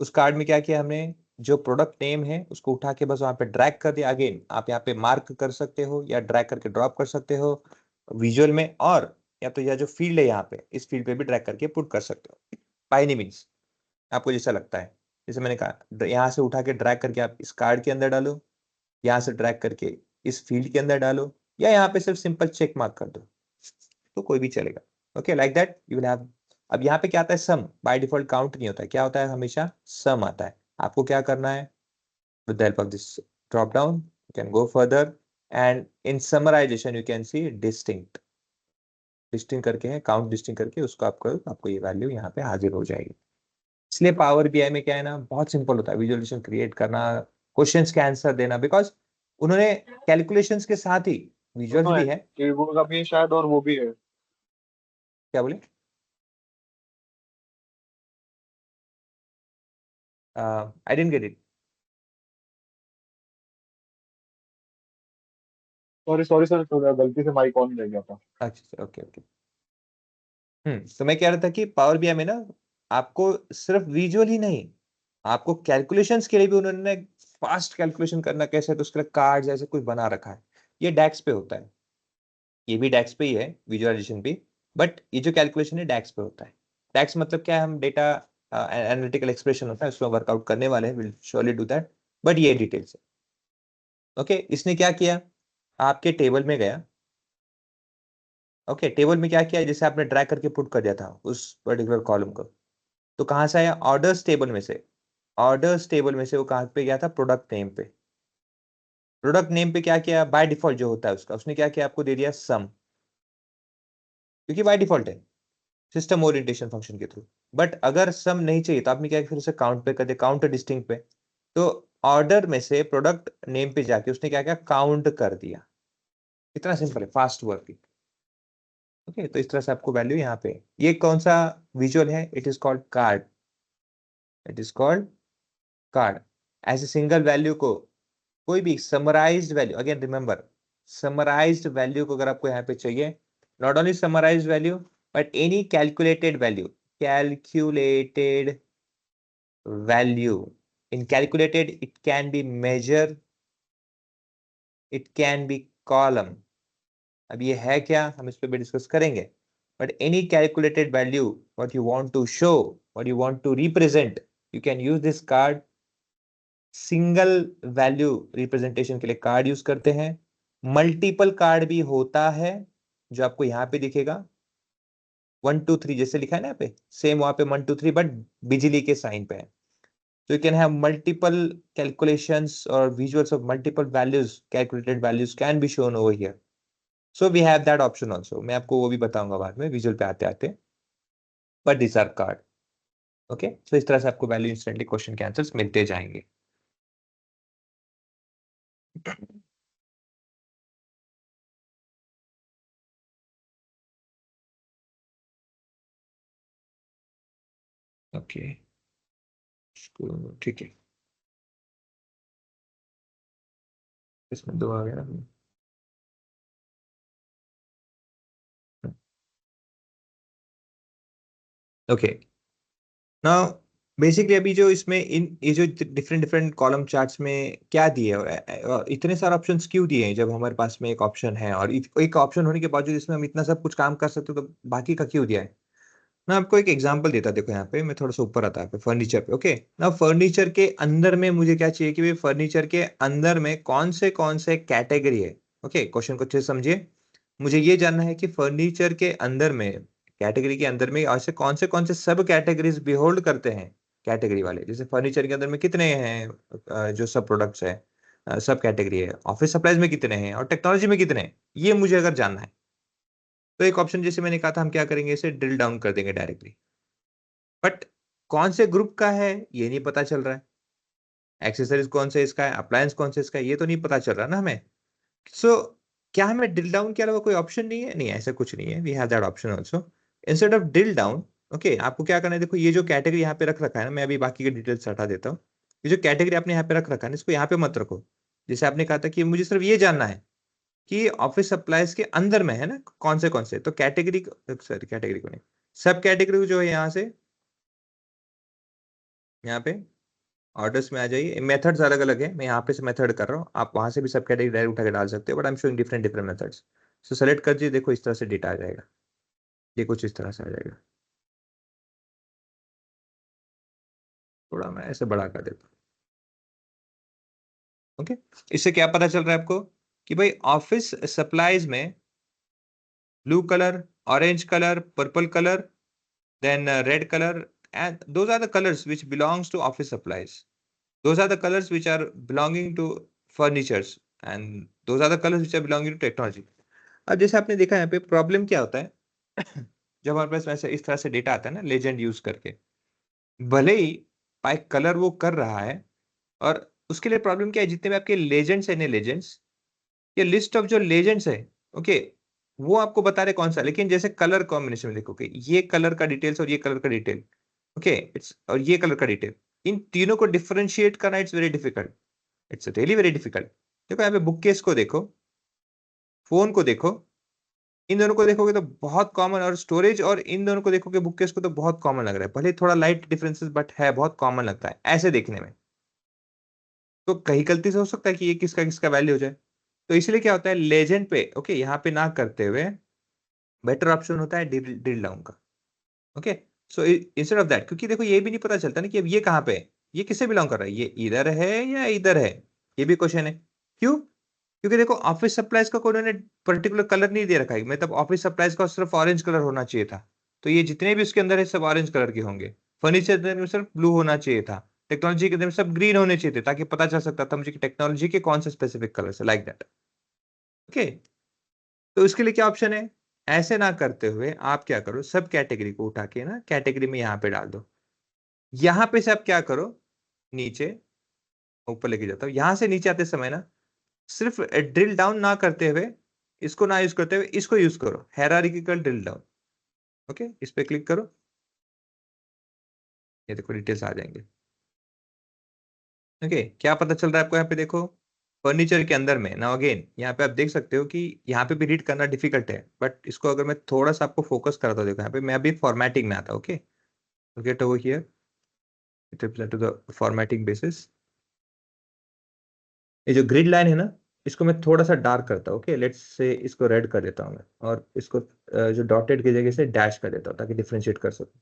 उस कार्ड में क्या किया हमने, जो प्रोडक्ट नेम है उसको उठा के बस वहां पे ड्रैग कर दिया। अगेन आप यहाँ पे मार्क कर सकते हो या ड्रैग करके ड्रॉप कर सकते हो विजुअल में, और या तो यह जो फील्ड है यहाँ पे, इस फील्ड पे भी ड्रैग करके पुट कर सकते हो बाय एनी मीन्स, आपको जैसा लगता है। जैसे मैंने कहा यहाँ से उठा के ड्रैग करके आप इस कार्ड के अंदर डालो, यहाँ से ड्रैग करके इस फील्ड के अंदर डालो, या यहाँ पे सिर्फ सिंपल चेक मार्क कर दो, तो कोई भी चलेगा। Okay, like that you will have. अब यहाँ पे क्या आता है, सम। बाय डिफॉल्ट काउंट नहीं होता है, क्या होता है, हमेशा सम आता है। आपको क्या करना है, with the help of this drop down you can go further and in summarisation you can see distinct. Distinct करके है, काउंट डिस्टिंक्ट करके उसको आपको ये वैल्यू यहाँ पे हाजिर हो जाएगी। इसलिए पावर बीआई में क्या है ना, बहुत सिंपल होता है विजुअलाइजेशन क्रिएट करना, क्वेश्चंस के आंसर देना, बिकॉज उन्होंने कैलकुलेशंस के साथ ही विजुअल्स भी है। कीबोर्ड का भी शायद और वो भी है। क्या बोले? I didn't get it. Sorry sir, गलती से माइक ऑन रह गया था। अच्छा, ओके ओके। तो मैं कह रहा था कि पावर बीआई में ना आपको सिर्फ विजुअल ही नहीं, आपको कैलकुलेशंस के लिए भी उन्होंने फास्ट कैलकुलेशन करना कैसे है, तो उसके लिए कार्ड जैसे कुछ बना रखा है। ये डैक्स पे होता है, ये भी डैक्स पे ही है, विजुअलाइजेशन भी, बट ये जो कैलकुलेशन है डैक्स पे होता है। डैक्स मतलब क्या है, हम डेटा एनालिटिकल एक्सप्रेशन होता है उसमें वर्कआउट करने वाले हैं, will surely do that, but ये डिटेल्स है। ओके, इसने क्या किया, आपके टेबल में गया। ओके, टेबल में क्या किया, जैसे आपने ड्रैग करके पुट कर दिया था उस पर्टिकुलर कॉलम को, तो कहां से आया, ऑर्डर्स टेबल में से। ऑर्डर्स टेबल में से वो कहां पे गया था, प्रोडक्ट नेम पे। प्रोडक्ट नेम पे क्या किया, बाय डिफॉल्ट जो होता है उसका, उसने क्या किया, आपको दे दिया सम, क्योंकि बाय डिफॉल्ट है सिस्टम ओरिएंटेशन फंक्शन के थ्रू। बट अगर सम नहीं चाहिए तो आपने क्या किया, फिर उसे काउंट पे कर दिया, काउंट डिस्टिंक्ट पे। तो ऑर्डर में से प्रोडक्ट नेम पे जाके उसने क्या किया, काउंट कर दिया। इतना सिंपल है, फास्ट वर्किंग। ओके, तो इस तरह से आपको वैल्यू यहाँ पे, ये कौन सा विजुअल है, it is called card. It is called card. ऐसे सिंगल वैल्यू को, कोई भी summarised value, again remember summarised value को अगर आपको यहाँ पे चाहिए, not only summarised value but any calculated value, calculated value. In calculated it can be measure, it can be column. अब ये है क्या, हम इस पे भी डिस्कस करेंगे, but any calculated value what you want to show, what you want to represent, you can use this card. Single value representation के लिए कार्ड यूज करते हैं, मल्टीपल कार्ड भी होता है, जो आपको यहाँ पे दिखेगा 1 2 3 जैसे लिखा है ना यहाँ पे, सेम वहां पे 1 2 3 बट बिजली के साइन पे है। So you can have multiple calculations or visuals of multiple values, calculated values can be shown over here. So we have that option also. मैं आपको वो भी बताऊंगा बाद में विजुअल पे आते आते, but these are card. Okay, so इस तरह से आपको वैल्यू इंस्टेंटली क्वेश्चन के आंसर्स मिलते जाएंगे। ओके, ठीक है, इसमें 2 आ गया ना। ओके, नाउ बेसिकली अभी जो इसमें ये जो डिफरेंट डिफरेंट कॉलम चार्ट्स में क्या दिए है, इतने सारे ऑप्शंस क्यों दिए हैं, जब हमारे पास में एक ऑप्शन है, और एक ऑप्शन होने के बावजूद इसमें हम इतना सब कुछ काम कर सकते हो, तो बाकी का क्यों दिया है। मैं आपको एक एग्जांपल देता, देखो यहाँ पे मैं थोड़ा सा ऊपर आता है फर्नीचर पे। ओके, ना फर्नीचर के अंदर में मुझे क्या चाहिए कि भाई फर्नीचर के अंदर में कौन से कैटेगरी है। ओके, क्वेश्चन को अच्छे से समझिए, मुझे ये जानना है कि फर्नीचर के अंदर में, कैटेगरी के अंदर में ऐसे कौन से सब कैटेगरीज बिहोल्ड करते हैं, कैटेगरी वाले। जैसे फर्नीचर के अंदर में कितने हैं जो सब प्रोडक्ट्स है, सब कैटेगरी है, ऑफिस सप्लाईज में कितने हैं और टेक्नोलॉजी में कितने हैं, ये मुझे अगर जानना है, तो एक ऑप्शन जैसे मैंने कहा था, हम क्या करेंगे, इसे ड्रिल डाउन कर देंगे डायरेक्टली। बट कौन से ग्रुप का है ये नहीं पता चल रहा है, एक्सेसरीज कौन से इसका है, अप्लायंस कौन से इसका है, ये तो नहीं पता चल रहा ना हमें। सो क्या हमें ड्रिल डाउन के अलावा कोई ऑप्शन नहीं है? नहीं, ऐसा कुछ नहीं है, we have that option also. Instead of drill down, okay, आपको क्या करना है, देखो ये जो कैटेगरी यहाँ पे रख रखा है ना, मैं अभी बाकी के डिटेल्स हटा देता हूँ। ये जो कैटेगरी आपने यहाँ पे रख रखा है ना, इसको यहाँ पे मत रखो। जैसे आपने कहा था कि मुझे सिर्फ ये जानना है कि ऑफिस सप्लाईज के अंदर में है ना कौन से, तो कैटेगरी, सॉरी कैटेगरी को नहीं, सब कैटेगरी जो है यहाँ से यहाँ पे ऑर्डर्स में आ जाइए। मेथड्स अलग अलग है, मैं यहाँ पे से मेथड कर रहा हूँ, आप वहां से भी सब कैटेगरी डायरेक्ट उठा के डाल सकते हो, but I am showing different different methods. So select कर दीजिए, देखो इस तरह से डेटा आ जाएगा, ये कुछ इस तरह से आ जाएगा। थोड़ा मैं ऐसे बड़ा कर देता हूँ। ओके, इससे क्या पता चल रहा है आपको कि भाई ऑफिस सप्लाईज में blue colour, orange colour, purple colour, then red color, and those are the colors which belongs to office supplies. Those are the colors which are belonging to furnitures, and those are the colors which are belonging to technology. अब जैसे आपने देखा यहाँ पे problem क्या होता है जब हमारे पास वैसे इस तरह से डेटा आता है ना लेजेंड यूज करके, भले ही बाय कलर वो कर रहा है, और उसके लिए प्रॉब्लम क्या है, जितने भी आपके लेजेंड्स है, लेजेंड्स, ये लिस्ट ऑफ जो लेजेंड्स है, ओके, वो आपको बता रहे कौन सा, लेकिन जैसे कलर कॉम्बिनेशन में देखोगे, ये कलर का डिटेल्स और ये कलर का डिटेल, ओके, इट्स, और ये कलर का डिटेल, इन तीनों को डिफरेंशिएट करना it's very difficult, it's really very difficult. देखो यहाँ पे बुक केस को देखो, फोन को देखो, इन दोनों को देखोगे तो बहुत कॉमन, और स्टोरेज और इन दोनों को देखोगे बुक केस को तो बहुत कॉमन लग रहा है, भले थोड़ा लाइट डिफरेंसेस बट है बहुत कॉमन लगता है ऐसे देखने में। तो कहीं गलती से हो सकता है कि ये किसका किसका वैल्यू हो जाए, तो इसलिए क्या होता है लेजेंड पे, ओके, यहाँ पे ना करते हुए बेटर ऑप्शन होता है ड्रिल डाउन का। Okay, so instead of that, क्योंकि देखो ये भी नहीं पता चलता ना कि अब ये कहाँ पे है, ये किससे बिलोंग कर रहा है, ये इधर है या इधर है, ये भी क्वेश्चन है। क्यों? क्योंकि देखो ऑफिस सप्लाईज का कोई उन्होंने पर्टिकुलर कलर नहीं दे रखा है, मतलब ऑफिस सप्लाईज का सिर्फ ऑरेंज कलर होना चाहिए था, तो ये जितने भी उसके अंदर है सब ऑरेंज कलर के होंगे। फर्नीचर में सिर्फ ब्लू होना चाहिए था, टेक्नोलॉजी के अंदर में सब ग्रीन होने चाहिए थे, ताकि पता चल सकता था मुझे कि टेक्नोलॉजी के कौन से स्पेसिफिक कलर है, लाइक दैट। ओके, तो इसके लिए क्या ऑप्शन है, ऐसे ना करते हुए आप क्या करो, सब कैटेगरी को उठा के ना कैटेगरी में यहाँ पे डाल दो। यहां पे से आप क्या करो, नीचे ऊपर लेके जाता हूं, यहां से नीचे आते समय ना सिर्फ ड्रिल डाउन ना करते हुए, इसको ना यूज करते हुए इसको यूज करो, हायरार्किकल ड्रिल डाउन। ओके, इस पे क्लिक करो, ये देखो डिटेल्स आ जाएंगे। ओके, क्या पता चल रहा है आपको, यहाँ पे देखो फर्नीचर के अंदर में ना, अगेन यहाँ पे आप देख सकते हो कि यहाँ पे भी रीड करना डिफिकल्ट है, बट इसको अगर मैं थोड़ा सा आपको फोकस करता हूँ, देखो यहाँ पे मैं अभी फॉर्मेटिंग में आता, okay, get over here, it represent to the formatting basis. ये जो ग्रिड लाइन है ना, इसको मैं थोड़ा सा डार्क करता हूँ, ओके, लेट्स से इसको रेड कर देता हूँ मैं, और इसको जो डॉटेड की जगह से डैश कर देता हूँ ताकि डिफरेंशिएट कर सकूँ।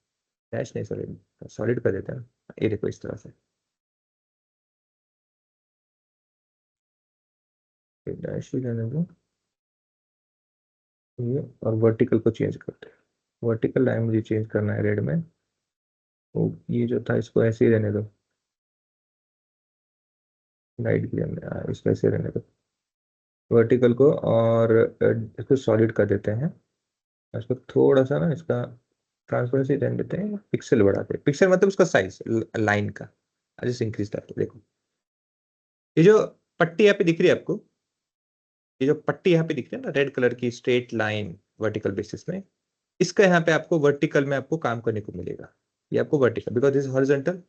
डैश नहीं, सॉरी, सॉलिड कर देते हैं, ये देखो इस तरह से, डैश ही रहने दो ये, और वर्टिकल को चेंज करते हैं, वर्टिकल लाइन मुझे चेंज करना है रेड में, तो ये जो था इसको ऐसे ही रहने दो, लाइट ग्रे में इसको ऐसे रहने दो वर्टिकल को, और इसको सॉलिड कर देते हैं, इसको थोड़ा सा ना इसका ट्रांसपेरेंसी रहने देते हैं, पिक्सल बढ़ाते हैं, पिक्सल मतलब उसका साइज लाइन का, जैसे इंक्रीज करते हैं। देखो ये जो पट्टी यहाँ पे दिख रही है आपको, ये जो पट्टी यहाँ पे दिख रही है ना रेड कलर की स्ट्रेट लाइन वर्टिकल बेसिस में, इसका यहाँ पे आपको वर्टिकल में आपको काम करने को मिलेगा, ये आपको vertical, because this horizontal,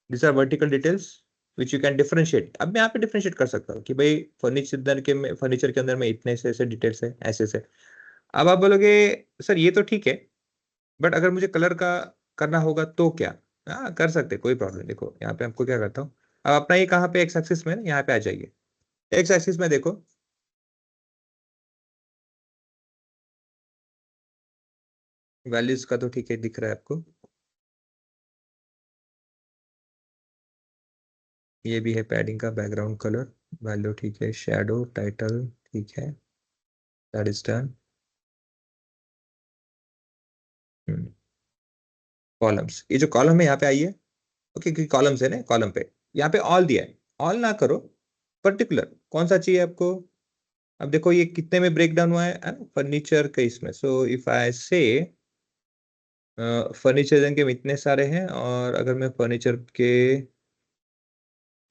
this are vertical details which you can differentiate. अब मैं यहाँ पे डिफरेंशिएट कर सकता हूँ कि भाई फर्नीचर के अंदर में इतने से ऐसे डिटेल्स है, ऐसे से। अब आप बोलोगे सर ये तो ठीक है, बट अगर मुझे कलर का करना होगा तो क्या, हाँ कर सकते, कोई प्रॉब्लम। देखो यहाँ पे आपको क्या करता हूँ, अब अपना ये कहाँ पे एक्स एक्सिस में, यहाँ पे आ जाइए, एक्स एक्सिस में देखो, वैल्यूज का तो ठीक है दिख रहा है आपको, ये भी है पैडिंग का बैकग्राउंड कलर, वैल्यू ठीक है, शेडो टाइटल ठीक है, दैट इज डन। कॉलम्स, ये जो कॉलम है यहाँ पे आइए, ओके, क्योंकि कॉलम्स है ना, कॉलम पे यहाँ पे ऑल दिया है, ऑल ना करो, पर्टिकुलर कौन सा चाहिए आपको। अब देखो ये कितने में ब्रेक डाउन हुआ है फर्नीचर के इसमें, सो इफ आई से फर्नीचर के इतने सारे हैं, और अगर मैं फर्नीचर के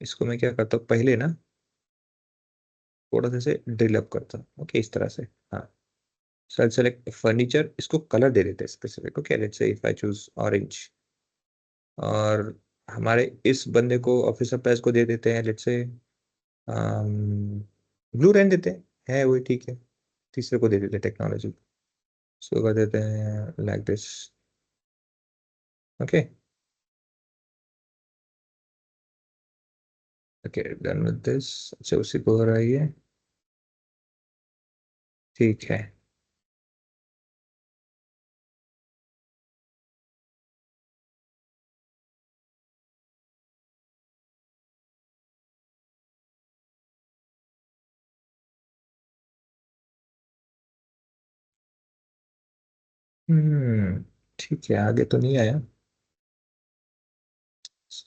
इसको मैं क्या करता हूँ पहले ना थोड़ा सा से ड्रिल अप करता हूँ, ओके, इस तरह से, हाँ, सो सेलेक्ट फर्नीचर, इसको कलर दे देते हैं specific, okay, let's say if I choose orange, और हमारे इस बंदे को ऑफिसर प्राइस को दे देते हैं, लेट्स से ब्लू रहने देते हैं, है वही ठीक है। तीसरे को दे देते हैं टेक्नोलॉजी, इसको कर देते हैं like this. Okay okay, done with this. अच्छा उसी को हो रहा है ये, ठीक है। ठीक है, आगे तो नहीं आया,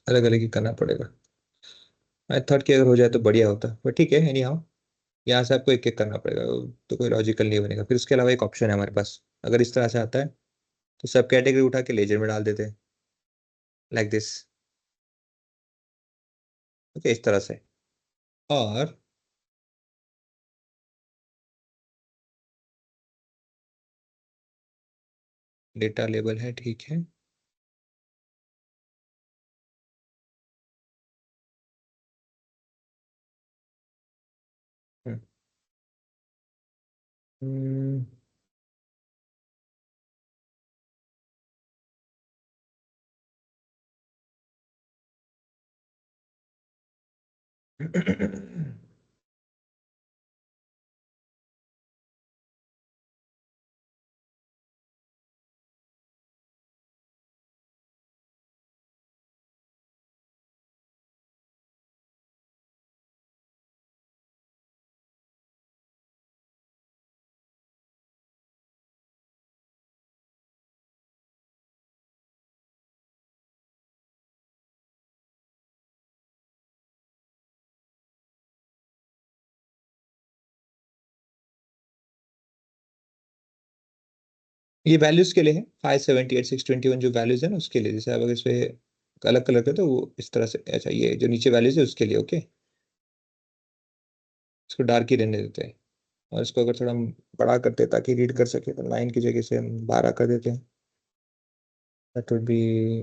अलग अलग ही करना पड़ेगा। मैं थर्ड की अगर हो जाए तो बढ़िया होता, पर ठीक है एनी हाउ, यहाँ से आपको एक एक करना पड़ेगा, तो कोई लॉजिकल नहीं बनेगा। फिर उसके अलावा एक ऑप्शन है हमारे पास, अगर इस तरह से आता है तो सब कैटेगरी उठा के लेजर में डाल देते हैं लाइक दिस। ओके इस तरह से। और डेटा लेबल है, ठीक है। हम्म, हम्म, ये वैल्यूज के लिए है 578 621, जो वैल्यूज है ना उसके लिए। जैसे आप अगर इस पे अलग कलर करते हो वो इस तरह से, अच्छा ये जो नीचे वैल्यूज है उसके लिए। ओके इसको डार्क ही रहने देते हैं, और इसको अगर थोड़ा हम बड़ा करते हैं ताकि रीड कर सके, तो 9 की जगह से हम 12 कर देते हैं। That would be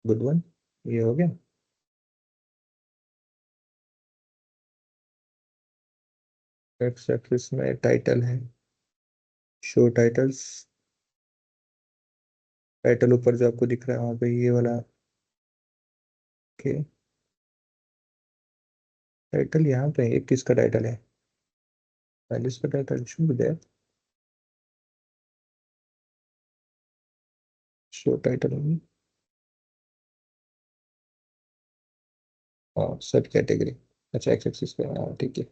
good one. ये हो गया। एक्स एक्सिस में टाइटल है, शो टाइटल्स। टाइटल ऊपर जो आपको दिख रहा है वहां पे ये वाला। ओके टाइटल यहाँ पे एक किसका टाइटल है, वैल्यूज का title should be there. Show title होगी और सब कैटेगरी। अच्छा एक्स एक्सिस पे, हाँ ठीक है।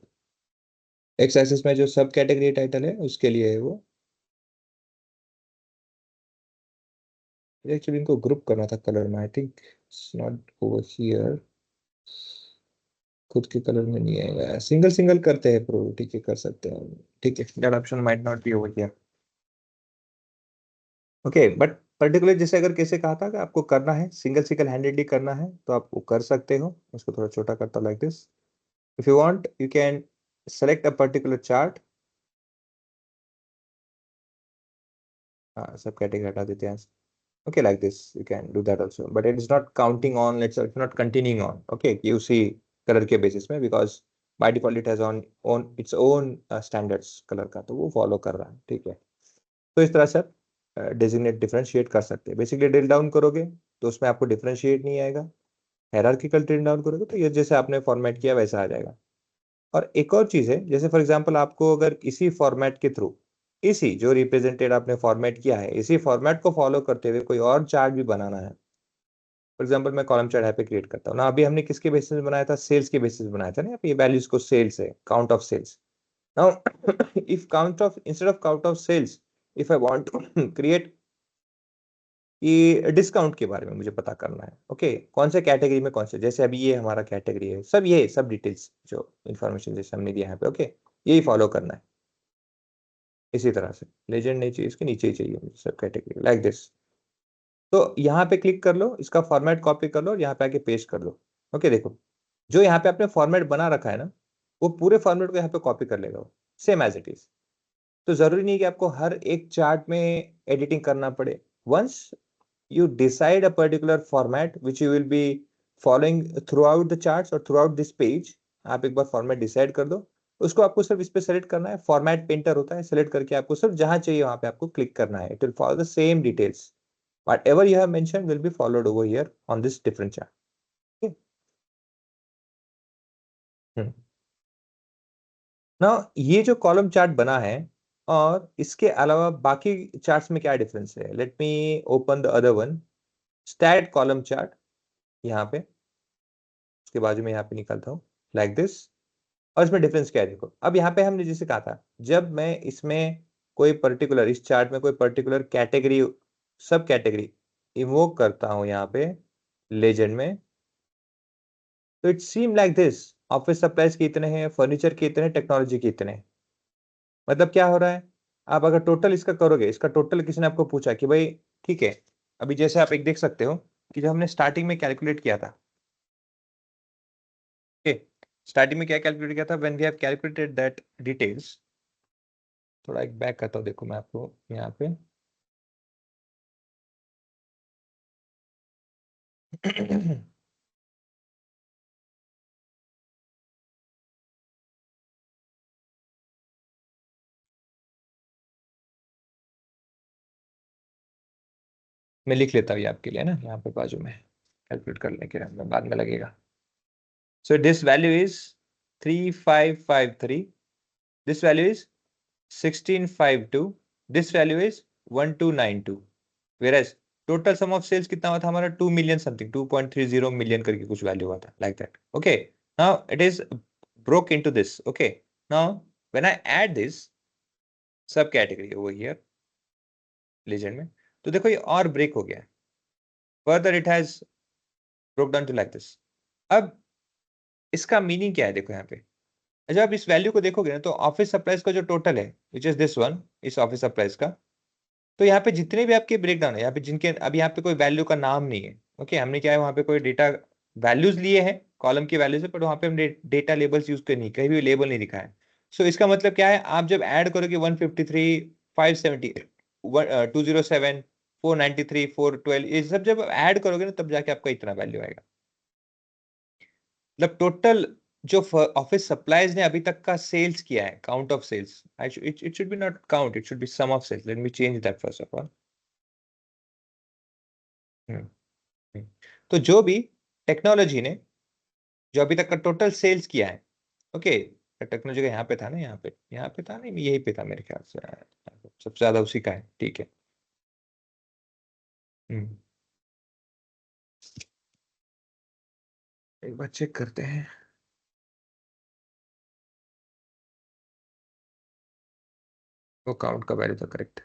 एक्स एक्सिस में जो सब कैटेगरी टाइटल है उसके लिए है वो। एक्चुअली इनको ग्रुप करना था कलर में, I think it's not over here. खुद के कलर में नहीं आएगा, सिंगल सिंगल करते हैं प्रो, ठीक है कर सकते हैं। ठीक है that option might not be over here. Okay but particular जैसे अगर कैसे कहा था कि आपको करना है सिंगल सिंगल हैंडेडली करना है तो आप वो कर सकते हो। उसको थोड़ा छोटा करता like this. If you want you can select a particular chart. हाँ सब कैटेगरी हटा देते हैं। Okay like this you can do that also, but it is not counting on, let's say it's not continuing on, okay you see color के basis में, because by default it has on its own standards color का, तो वो follow कर रहा है। ठीक है तो इस तरह से आप डेजिग्नेट डिफरेंशिएट कर सकते हैं। बेसिकली ड्रिल डाउन करोगे तो उसमें आपको डिफरेंशिएट नहीं आएगा, हायरार्किकल ड्रिल डाउन करोगे तो ये जैसे आपने फॉर्मेट किया वैसा आ जाएगा। और एक और चीज है, जैसे फॉर एग्जांपल आपको अगर इसी फॉर्मेट के थ्रू, इसी जो रिप्रेजेंटेड आपने फॉर्मेट किया है इसी फॉर्मेट को फॉलो करते हुए कोई और चार्ट भी बनाना है। फॉर एग्जांपल मैं कॉलम चार्ट यहाँ पे क्रिएट करता हूँ ना, अभी हमने किसके बेसिस में बनाया था, सेल्स के बेसिस में बनाया था ना, ये वैल्यूज को सेल्स है, count of sales. Now if count of instead of count of sales, if I want to create ये डिस्काउंट के बारे में मुझे पता करना है। ओके कौन से कैटेगरी में कौन से, जैसे अभी ये हमारा कैटेगरी है, सब ये सब डिटेल्स जो इन्फॉर्मेशन जैसे हमने दिया यहाँ पे, ओके यही फॉलो करना है। इसी तरह से लेजेंड नहीं चाहिए, इसके नीचे ही चाहिए मुझे सब कैटेगरी लाइक दिस। तो यहाँ पे क्लिक कर लो, इसका फॉर्मेट कॉपी कर लो और यहाँ पे आके पेस्ट कर दो। ओके देखो जो यहाँ पे आपने फॉर्मेट बना रखा है ना, वो पूरे फॉर्मेट को यहाँ पे कॉपी कर लेगा वो, सेम एज इट इज। तो जरूरी नहीं कि आपको हर एक चार्ट में एडिटिंग करना पड़े। Once you decide a particular format which you will be following throughout the charts और थ्रू आउट दिस पेज आप एक बार फॉर्मेट डिसाइड कर दो। उसको आपको सिर्फ इस पे सेलेक्ट करना है, फॉर्मेट पेंटर होता है, सेलेक्ट करके आपको सिर्फ जहां चाहिए वहां पे आपको क्लिक करना है। It will follow the same details, whatever you have mentioned will be followed over here on this different chart. Okay. Now ये जो कॉलम चार्ट बना है और इसके अलावा बाकी चार्ट्स में क्या डिफरेंस है? Let me open the other one, stacked column chart. यहाँ पे उसके बाजू में यहाँ पे निकालता हूँ लाइक दिस। और इसमें डिफरेंस क्या है देखो। अब यहाँ पे हमने जैसे कहा था, जब मैं इसमें कोई पर्टिकुलर, इस चार्ट में कोई पर्टिकुलर कैटेगरी, सब कैटेगरी इवोक करता हूं यहाँ पे लेजेंड में, तो it seem like this, office supplies के इतने हैं, फर्नीचर के इतने, टेक्नोलॉजी के इतने। मतलब क्या हो रहा है, आप अगर टोटल इसका करोगे, इसका टोटल किसी ने आपको पूछा कि भाई ठीक है, अभी जैसे आप एक देख सकते हो कि जब हमने स्टार्टिंग में कैलकुलेट किया था, स्टार्टिंग में क्या कैलकुलेट किया था, when we have calculated that details. थोड़ा एक बैक करता हूँ, देखो मैं आपको यहाँ पे मैं लिख लेता हूँ ये आपके लिए ना, यहाँ पे बाजू में कैलकुलेट करने के बाद में लगेगा। So this value is 3553, this value is 1652, this value is 1292। Whereas total sum of sales कितना हुआ था हमारा, 2 मिलियन समथिंग, 2.30 मिलियन करके कुछ वैल्यू हुआ था, like that. Okay, now it is broke into this. Okay, now when I add this sub category over here legend में, तो देखो ये और ब्रेक हो गया है, further it has broke down to like this. अब इसका मीनिंग क्या है देखो यहाँ पे, जब आप इस वैल्यू को देखोगे ना, तो ऑफिस सप्लाईज का जो टोटल है विच इज दिस वन, इस ऑफिस सप्लाईज का, तो यहाँ पे जितने भी आपके ब्रेक डाउन है, यहाँ पे जिनके अभी यहाँ पे कोई वैल्यू का नाम नहीं है। ओके, हमने क्या है वहाँ पे कोई डेटा वैल्यूज लिए हैं कॉलम की वैल्यू से, बट वहाँ पे हमने डेटा लेबल्स यूज कर नहीं, कहीं भी लेबल नहीं दिखा है। सो इसका मतलब क्या है, आप जब ऐड करोगे 153, 570, 207, 493, 412, ये सब जब ऐड करोगे ना, तब जाके आपका इतना वैल्यू आएगा। मतलब टोटल जो ऑफिस सप्लाईज ने अभी तक का सेल्स किया है, count of sales, it should be not count, it should be sum of sales. Let me change that first of all. तो जो भी टेक्नोलॉजी ने जो अभी तक का टोटल सेल्स किया है, ओके, टेक्नोलॉजी का यहाँ पे था ना, यहाँ पे था नहीं, यही पे था मेरे ख्याल से, सबसे ज्यादा उसी का है, ठीक है। एक बार चेक करते हैं, वो काउंट का वैल्यू था करेक्ट,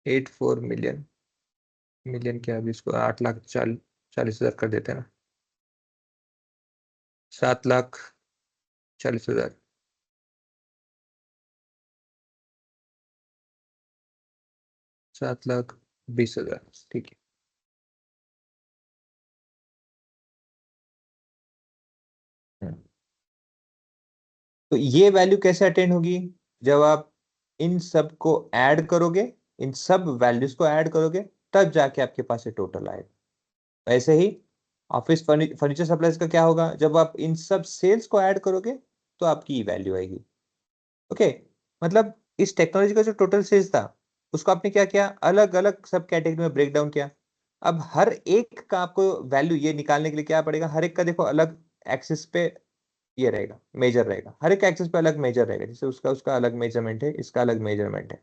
84 मिलियन, मिलियन क्या, अभी इसको 8,40,000 कर देते हैं ना, 7,40,000, 7,20,000, ठीक है। तो ये वैल्यू कैसे अटेंड होगी, जब आप इन सब को ऐड करोगे, इन सब वैल्यूज को ऐड करोगे, तब जाके आपके पास ये टोटल आएगा। वैसे ही ऑफिस फर्नीचर सप्लाईज का क्या होगा, जब आप इन सब सेल्स को ऐड करोगे तो आपकी वैल्यू आएगी। ओके, मतलब इस टेक्नोलॉजी का जो टोटल सेल्स था, उसको आपने क्या किया, अलग अलग सब कैटेगरी में ब्रेक डाउन किया। अब हर एक का आपको वैल्यू ये निकालने के लिए क्या पड़ेगा, हर एक का देखो अलग एक्सिस पे ये रहेगा, मेजर रहेगा, हर एक एक्सिस पे अलग मेजर रहेगा। जैसे उसका उसका अलग मेजरमेंट है, इसका अलग मेजरमेंट है,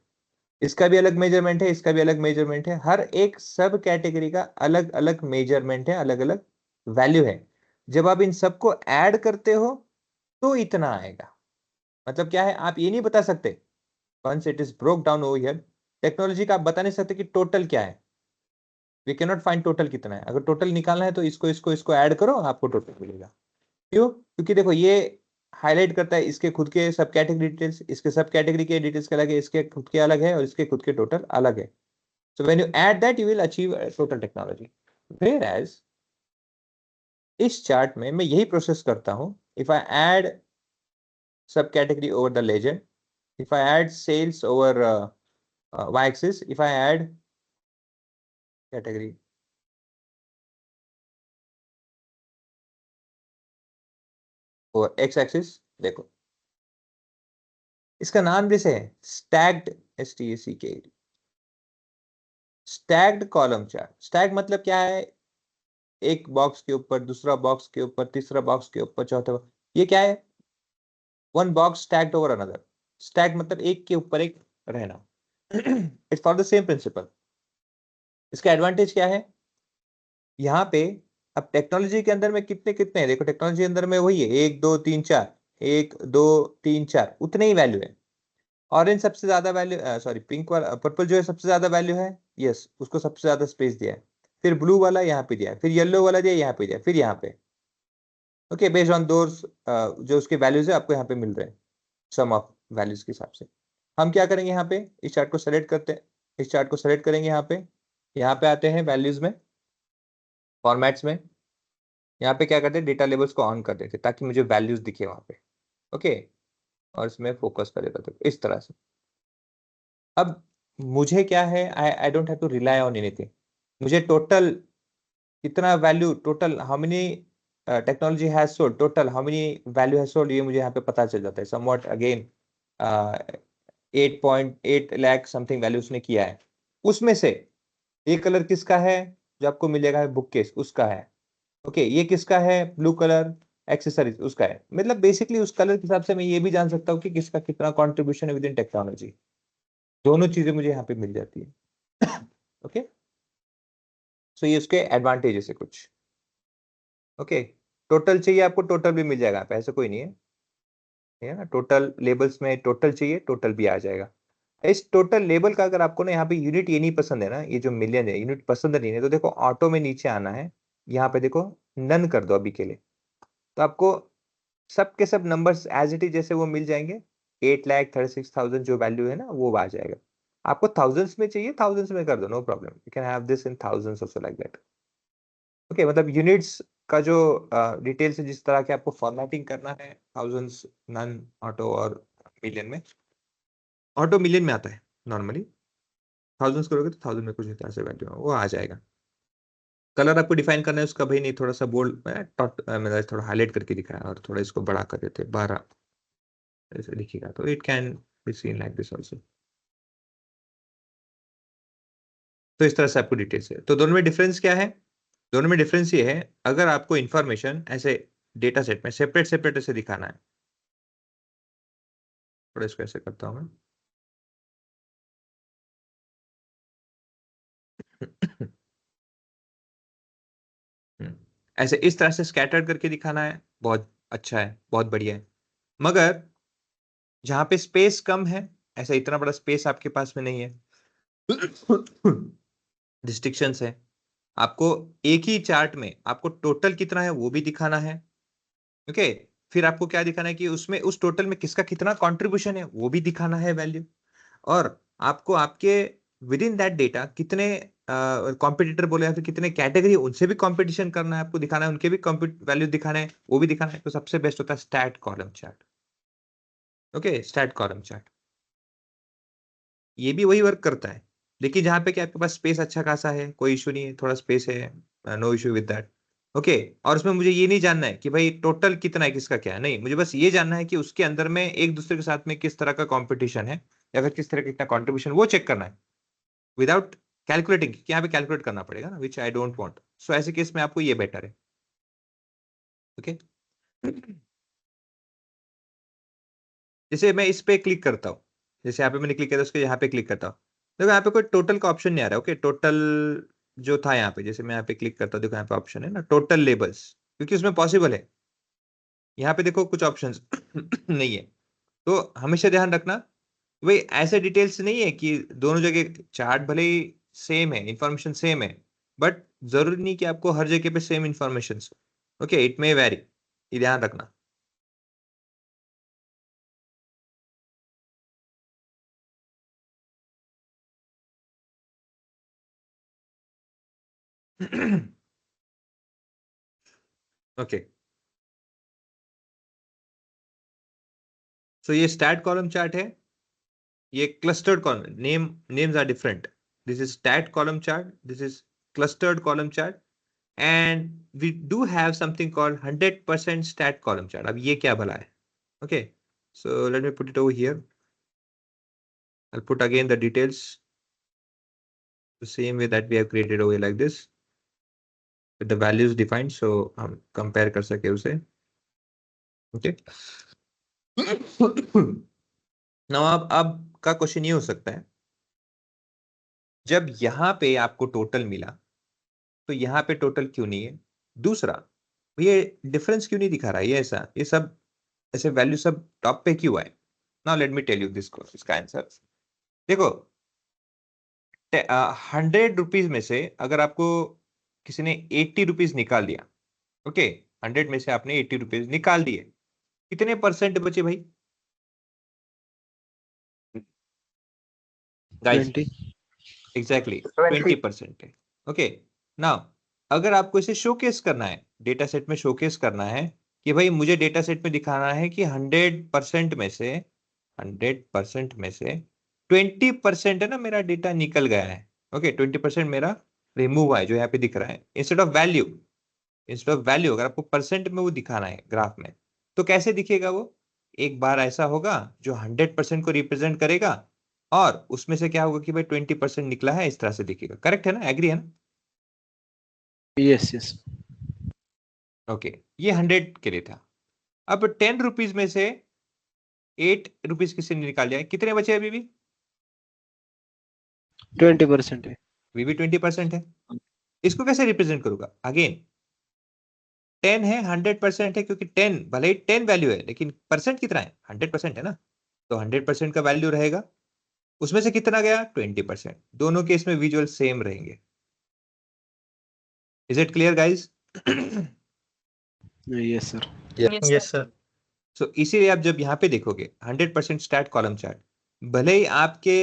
इसका भी अलग मेजरमेंट है, इसका भी अलग मेजरमेंट है, हर एक सब कैटेगरी का अलग अलग मेजरमेंट है, अलग अलग वैल्यू है। जब आप इन सबको ऐड करते हो तो इतना आएगा। मतलब क्या है, आप ये नहीं बता सकते, once it is broke down over here, technology का आप बता नहीं सकते कि टोटल क्या है, we can not find total कितना है। अगर टोटल निकालना है तो इसको इसको इसको ऐड करो, आपको टोटल मिलेगा। क्यों? क्योंकि देखो ये हाईलाइट करता है इसके खुद के सब कैटेगरी डिटेल्स, इसके सब कैटेगरी के डिटेल्स अलग है, इसके खुद के अलग है, और इसके खुद के टोटल अलग है। So when you add that you will achieve total technology. Whereas इस चार्ट में मैं यही प्रोसेस करता हूं, if I add sub category over the legend, if I add sales over y-axis, if I add category. और x axis देखो, इसका नाम जैसे है stacked, STACKED, stacked column chart. Stack मतलब क्या है, एक बॉक्स के ऊपर दूसरा बॉक्स के ऊपर तीसरा बॉक्स के ऊपर चौथा ये क्या है, one box stacked over another. Stack मतलब एक के ऊपर एक रहना। It's for the same principle. इसका एडवांटेज क्या है, यहाँ पे अब टेक्नोलॉजी के अंदर में कितने कितने हैं, देखो टेक्नोलॉजी के अंदर में वही है 1 2 3 4, 1 2 3 4 उतने ही वैल्यू है। ऑरेंज सबसे ज्यादा वैल्यू, सॉरी पिंक वाला, पर्पल जो है सबसे ज्यादा वैल्यू है, यस उसको सबसे ज्यादा स्पेस दिया है। फिर ब्लू वाला यहाँ पे दिया है, फिर येलो वाला दिया यहाँ पे दिया, फिर यहाँ पे। ओके, बेस्ड ऑन दोस जो उसके वैल्यूज है आपको यहाँ पे मिल रहे हैं, सम ऑफ वैल्यूज के हिसाब से। हम क्या करेंगे, यहाँ पे इस चार्ट को सेलेक्ट करते हैं, इस चार्ट को सेलेक्ट करेंगे, यहाँ पे आते हैं वैल्यूज में, फॉर्मेट्स में, यहाँ पे क्या करते हैं डेटा लेबल्स को ऑन कर देते ताकि मुझे वैल्यूज दिखे वहां पे। ओके, और इसमें फोकस कर देता था इस तरह से। अब मुझे क्या है, I don't have to rely on anything, मुझे टोटल कितना value, total how many technology has sold, total how many value has sold, ये मुझे यहाँ पे पता चल जाता है somewhat. Again 8.8 lakh something value उसने किया है, उसमें से ये कलर किसका है जो आपको मिलेगा बुक केस उसका है। ओके, ये किसका है ब्लू कलर, एक्सेसरीज उसका है। मतलब बेसिकली उस कलर के हिसाब से मैं ये भी जान सकता हूँ कि किसका कितना कंट्रीब्यूशन है विद इन टेक्नोलॉजी। दोनों चीजें मुझे यहाँ पे मिल जाती है। ओके, सो ये उसके एडवांटेजेस है कुछ। ओके, टोटल चाहिए आपको, टोटल भी मिल जाएगा, ऐसा कोई नहीं है ना, टोटल लेबल्स में टोटल चाहिए, टोटल भी आ जाएगा। इस टोटल लेबल का अगर आपको ना यहाँ पे यूनिट ये नहीं पसंद है ना, ये जो मिलियन है यूनिट पसंद नहीं है, तो देखो ऑटो में नीचे आना है, यहाँ पे देखो नन कर दो अभी के लिए, तो आपको सब के सब नंबर्स एज इट इज जैसे वो मिल जाएंगे। 8,36,000 जो वैल्यू है ना वो आ जाएगा। आपको थाउजेंड्स में चाहिए, थाउजेंड्स में कर दो, no problem, you can have this in thousands also like that. Okay, मतलब यूनिट्स का जो डिटेल्स है, जिस तरह के आपको फॉर्मेटिंग करना है, थाउजेंड्स, नन, ऑटो और मिलियन में। ऑटो मिलियन में आता है नॉर्मली, थाउजेंड्स करोगे तो थाउजेंड में कुछ इस तरह से वैल्यू वो आ जाएगा। कलर आपको डिफाइन करना है उसका, भाई नहीं थोड़ा सा बोल्ड मतलब थोड़ा हाईलाइट करके दिखाया और थोड़ा इसको बड़ा कर देते 12 ऐसे दिखेगा, तो it can be seen like this also. तो इस तरह से आपको डिटेल्स है। तो दोनों में डिफरेंस क्या है, दोनों में डिफरेंस ये है, अगर आपको इंफॉर्मेशन ऐसे डेटा सेट में सेपरेट सेपरेट ऐसे दिखाना है, थोड़ा इसको ऐसे करता हूं मैं। ऐसे इस तरह से स्कैटर्ड करके दिखाना है, बहुत अच्छा है, बहुत बढ़िया है। मगर जहां पे स्पेस कम है, ऐसा इतना बड़ा स्पेस आपके पास में नहीं है, डिस्टिंक्शंस है, आपको एक ही चार्ट में आपको टोटल कितना है वो भी दिखाना है। ओके, फिर आपको क्या दिखाना है कि उसमें उस टोटल में किसका कितना कंट्रीब्यूशन है वो भी दिखाना है वैल्यू। और आपको आपके विद इन दैट डेटा कितने कॉम्पिटिटर बोले या फिर कितने कैटेगरी उनसे भी कंपटीशन करना है, आपको दिखाना है, उनके भी वैल्यू दिखाना है, वो भी दिखाना है। तो सबसे बेस्ट होता है stacked column chart. Okay, stacked column chart ये भी वही वर्क करता है, लेकिन जहां पे कि आपके पास स्पेस अच्छा खासा है, कोई इशू नहीं है, थोड़ा स्पेस है, no issue with that. Okay, और उसमें मुझे ये नहीं जानना है कि भाई टोटल कितना है किसका क्या है, नहीं, मुझे बस ये जानना है कि उसके अंदर में एक दूसरे के साथ में किस तरह का कंपटीशन है या फिर किस तरह का कितना कंट्रीब्यूशन वो चेक करना है, विदाउट कैलकुलेटिंग, कि यहाँ पे कैलकुलेट करना पड़ेगा ना, विच आई डोंट वांट। सो ऐसे केस में आपको ये बेटर है। ओके, जैसे मैं इस पे क्लिक करता हूँ, जैसे यहाँ पे मैंने क्लिक किया उसके यहाँ पे क्लिक करता हूँ, देखो यहाँ पे कोई टोटल का ऑप्शन नहीं आ रहा है। ओके, टोटल जो था यहाँ पे, जैसे मैं यहाँ पे क्लिक करता हूँ, देखो यहाँ पे ऑप्शन है ना टोटल लेबल्स, क्योंकि उसमें पॉसिबल है। यहाँ पे देखो कुछ ऑप्शन नहीं है, तो हमेशा ध्यान रखना भाई ऐसे डिटेल्स नहीं है कि दोनों जगह चार्ट भले ही सेम है, इंफॉर्मेशन सेम है, बट जरूरी नहीं कि आपको हर जगह पे same information. Okay, it may very, ये ध्यान रखना। ओके, सो ये स्टैट कॉलम चार्ट है, ये clustered column, names are different, this is stacked column chart, this is clustered column chart, and we do have something called 100% stat column chart. अब ये क्या भला है? Okay, so let me put it over here. I'll put again the details the same way that we have created over like this with the values defined, so हम compare कर सके उसे. Okay. Now अब का question ये हो सकता है, जब यहाँ पे आपको टोटल मिला तो यहाँ पे टोटल क्यों नहीं है? दूसरा, ये डिफरेंस क्यों नहीं दिखा रहा है? ये ऐसा, ये सब ऐसे वैल्यू सब टॉप पे क्यों आए? Now let me tell you this question, इसका आंसर देखो. 100 रुपीज में से अगर आपको किसी ने 80 रुपीज निकाल दिया, ओके, 100 में से आपने 80 रुपीज निकाल दिए, कितने परसेंट बचे भाई? गाइस, 20 एग्जैक्टली 20% है. ओके, नाउ अगर आपको इसे शोकेस करना है, डेटा सेट में शोकेस करना है कि भाई मुझे डेटा सेट में दिखाना है कि 100% में से 20% है ना मेरा डेटा निकल गया है. ओके, 20% मेरा रिमूव है जो यहाँ पे दिख रहा है. इंस्टेड ऑफ वैल्यू अगर आपको परसेंट में वो दिखाना है ग्राफ में, तो कैसे दिखेगा वो? एक बार ऐसा होगा जो 100% को रिप्रेजेंट करेगा, और उसमें से क्या होगा कि भाई 20% निकला है, इस तरह से दिखेगा. करेक्ट है ना? एग्री है ना? यस. ओके, ये 100 के लिए था. अब 10 रुपीज में से 8 रुपीज किसी ने निकाल लिया, कितने बचे अभी भी? 20% है. अभी भी 20% है. इसको कैसे रिप्रेजेंट करूंगा? अगेन 10 है, 100% है, क्योंकि 10 भले ही 10 वैल्यू है, लेकिन परसेंट कितना है? 100% है ना. तो 100% का वैल्यू रहेगा, उसमें से कितना गया? 20%. दोनों केस में विजुअल सेम रहेंगे. Is it clear guys? Yes sir. Yes sir. So इसीलिए आप जब यहाँ पे देखोगे 100% स्टैट कॉलम चार्ट, भले ही आपके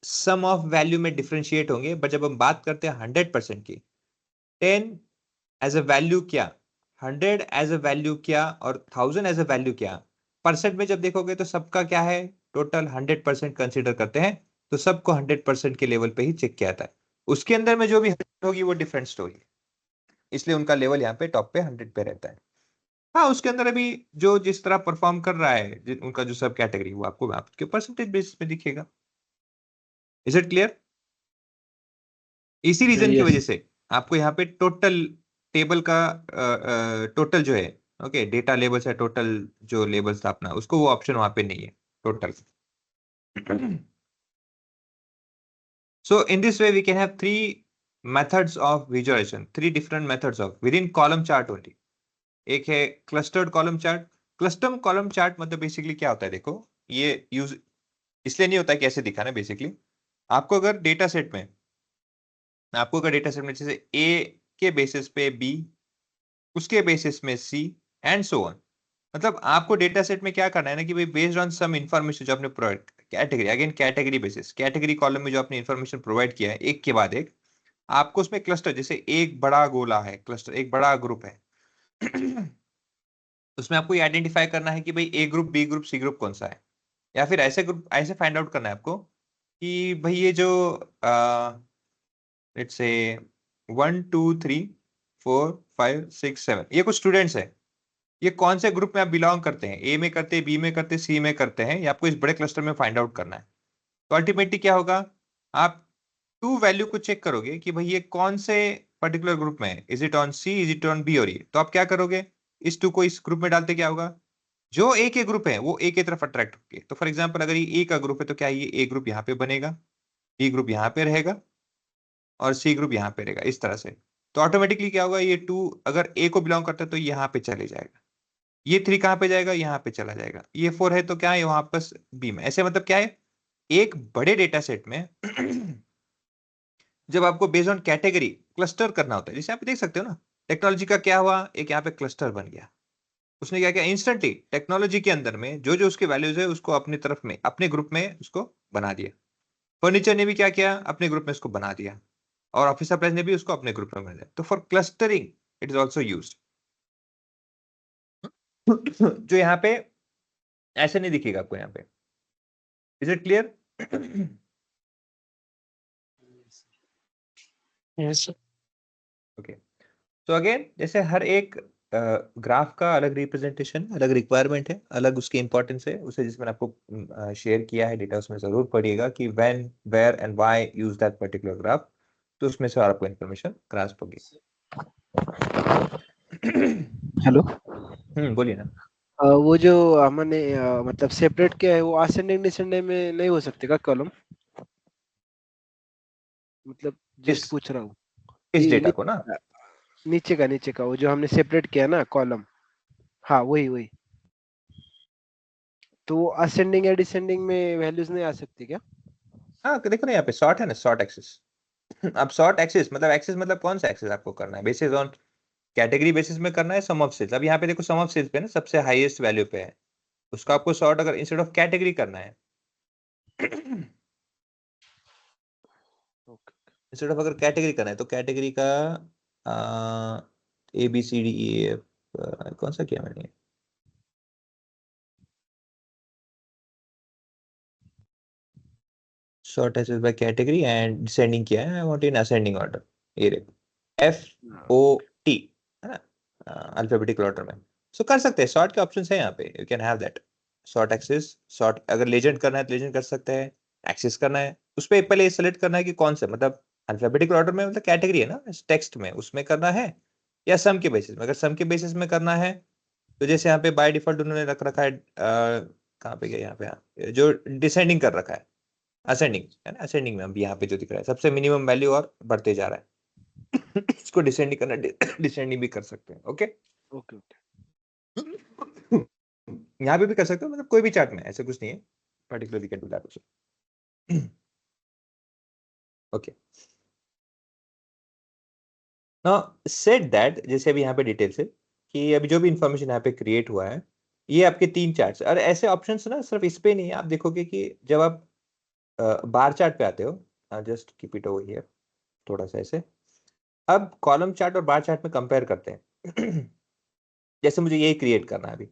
सम ऑफ वैल्यू में डिफरेंशिएट होंगे, बट जब हम बात करते हैं 100% की, 10 एज अ वैल्यू क्या, 100 एज अ वैल्यू क्या, और 1000 एज अ वैल्यू क्या, परसेंट में जब देखोगे तो सबका क्या है? टोटल 100% कंसिडर करते हैं, तो सबको 100% के लेवल पे ही चेक किया जाता है. उसके अंदर में जो भी 100 होगी वो डिफरेंट स्टोरी, इसलिए उनका लेवल यहाँ पे टॉप पे 100 पे रहता है. हाँ, उसके अंदर अभी जो जिस तरह परफॉर्म कर रहा है, उनका जो सब कैटेगरी, वो आपको आपके परसेंटेज बेसिस पे दिखेगा. Is it clear? इसी रीजन की Yes. वजह से आपको यहाँ पे टोटल टेबल का टोटल जो है, ओके, डेटा लेबल्स है, टोटल जो लेबल्स था अपना, उसको वो ऑप्शन वहां पे नहीं है, total. So in this way we can have 3 methods of visualization, 3 different methods of within column chart only. एक है clustered column chart. Clustered column chart मतलब बेसिकली क्या होता है? देखो, ये यूज इसलिए नहीं होता है कि ऐसे दिखाना. बेसिकली आपको अगर डेटा सेट में जैसे ए के बेसिस पे बी, उसके बेसिस में सी, एंड सो ऑन, मतलब आपको डेटा सेट में क्या करना है ना कि भाई बेस्ड ऑन सम इंफॉर्मेशन जो आपने provide, category, again category basis, category column में जो आपने इंफॉर्मेशन प्रोवाइड किया है एक के बाद एक, आपको उसमें क्लस्टर, जैसे एक बड़ा गोला है, क्लस्टर एक बड़ा ग्रुप है, उसमें आपको ये आइडेंटिफाई करना है कि भाई A group, B group, C group कौन सा है, या फिर ऐसे ग्रुप ऐसे फाइंड आउट करना है आपको कि भाई ये जो लेट्स से 1 2 3 4 5 6 7 ये कुछ स्टूडेंट्स हैं, ये कौन से ग्रुप में आप बिलोंग करते हैं? ए में करते हैं, बी में करते हैं, सी में करते हैं, ये आपको इस बड़े क्लस्टर में फाइंड आउट करना है. तो अल्टीमेटली क्या होगा? आप 2 वैल्यू को चेक करोगे कि भाई ये कौन से पर्टिकुलर ग्रुप में है, is it on C, is it on B, और ये तो आप क्या करोगे? इस 2 को इस ग्रुप में डालते क्या होगा? जो ए के ग्रुप है वो ए की तरफ अट्रैक्ट होंगे. तो फॉर एग्जांपल अगर ये ए का ग्रुप है तो क्या ये ए ग्रुप यहाँ पे बनेगा, बी ग्रुप यहाँ पे रहेगा, और सी ग्रुप यहाँ पे रहेगा, इस तरह से. तो ऑटोमेटिकली क्या होगा? ये 2 अगर ए को बिलोंग करता है तो यहाँ पे चले जाएगा, ये 3 कहाँ पे जाएगा? यहाँ पे चला जाएगा, ये 4 है तो क्या है? वहां पर बी में. ऐसे मतलब क्या है? एक बड़े डेटा सेट में जब आपको बेस्ड ऑन कैटेगरी क्लस्टर करना होता है, जैसे आप देख सकते हो ना, टेक्नोलॉजी का क्या हुआ, एक यहाँ पे क्लस्टर बन गया. उसने क्या किया? इंस्टेंटली टेक्नोलॉजी के अंदर में जो जो उसके वैल्यूज है उसको अपनी तरफ में, अपने ग्रुप में उसको बना दिया. फर्नीचर ने भी क्या किया? अपने ग्रुप में उसको बना दिया, और ऑफिस सप्लाईज ने भी उसको अपने ग्रुप में बना दिया. तो for clustering it is also used. जो यहाँ पे ऐसे नहीं दिखेगा आपको यहाँ पे. Is it clear? Yes, sir. Okay, तो अगेन जैसे हर एक ग्राफ का अलग रिप्रेजेंटेशन, अलग रिक्वायरमेंट है, अलग उसकी इंपॉर्टेंस है, उसे जिस मैंने आपको शेयर किया है डेटा, उसमें जरूर पढ़िएगा कि when, where and why use that particular graph, तो उसमें से आपको इन्फॉर्मेशन ग्रास्प होगी। हेलो। बोलिए ना। वो जो हमने मतलब सेपरेट किया है वो असेंडिंग डिसेंडिंग में नहीं हो सकते का कॉलम? मतलब जस्ट इस पूछ रहा हूँ। इस डेटा को ना, नीचे का वो जो हमने सेपरेट किया ना कॉलम, हाँ वही वही, तो वो असेंडिंग या डिसेंडिंग में वैल्यूज नहीं आ सकती क्या? हाँ देखो ना, यहाँ पे सॉर्ट है ना, सॉर्ट एक्सिस। अब सॉर्ट एक्सिस मतलब कौन सा एक्सिस आपको करना है? बेसिस ऑन कैटेगरी बेसिस में करना है, सम ऑफ सेल्स। अब यहाँ पे देखो सम ऑफ सेल्स पे ना सबसे हाईएस्ट वैल्यू पे है, उसका आपको सॉर्ट अगर इंस्टेड ऑफ कैटेगरी करना है, इंस्टेड ऑफ अगर कैटेगरी करना है, तो कैटेगरी का A B C D E F, कौन सा किया मैंने? Sort axis by category and descending किया है, I want in ascending order. ये देखो एफ ओ टी है ना, अल्फाबेटिकल ऑर्डर में। सो कर सकते हैं, सॉर्ट के ऑप्शंस है यहाँ पे, you can have that. Sort axis, sort अगर लेजेंड करना है तो लेजेंड कर सकते हैं, एक्सिस करना है उस पर पहले सेलेक्ट करना है कि कौन सा, मतलब अल्फाबेटिकल ऑर्डर में, मतलब कैटेगरी है ना टेक्स्ट में, उसमें करना है या सम के बेसिस में। अगर सम के बेसिस में करना है तो जैसे यहाँ पे बाय डिफॉल्ट उन्होंने रख रखा है, कहाँ पे गया, यहाँ पे, हाँ, जो डिसेंडिंग कर रखा है, असेंडिंग है ना, असेंडिंग में अभी यहाँ पे जो दिख रहा है सबसे मिनिमम वैल्यू और बढ़ते जा रहा है। इसको डिसेंडिंग करना, डिसेंडिंग भी कर सकते हैं। Okay, okay okay. यहाँ पे भी कर सकते हो, मतलब कोई भी चार्ट में, ऐसा कुछ नहीं है particularly can do that also. Okay, now said that, जैसे अभी यहाँ पे डिटेल से कि अभी जो भी इंफॉर्मेशन यहाँ पे क्रिएट हुआ है, ये आपके 3 चार्ट्स, और ऐसे ऑप्शंस ना सिर्फ इस पे नहीं है, आप देखोगे कि जब आप बार चार्ट पे आते हो, just keep it over here, थोड़ा सा ऐसे, अब कॉलम चार्ट और बार चार्ट में कंपेयर करते हैं। जैसे मुझे यही क्रिएट करना है अभी,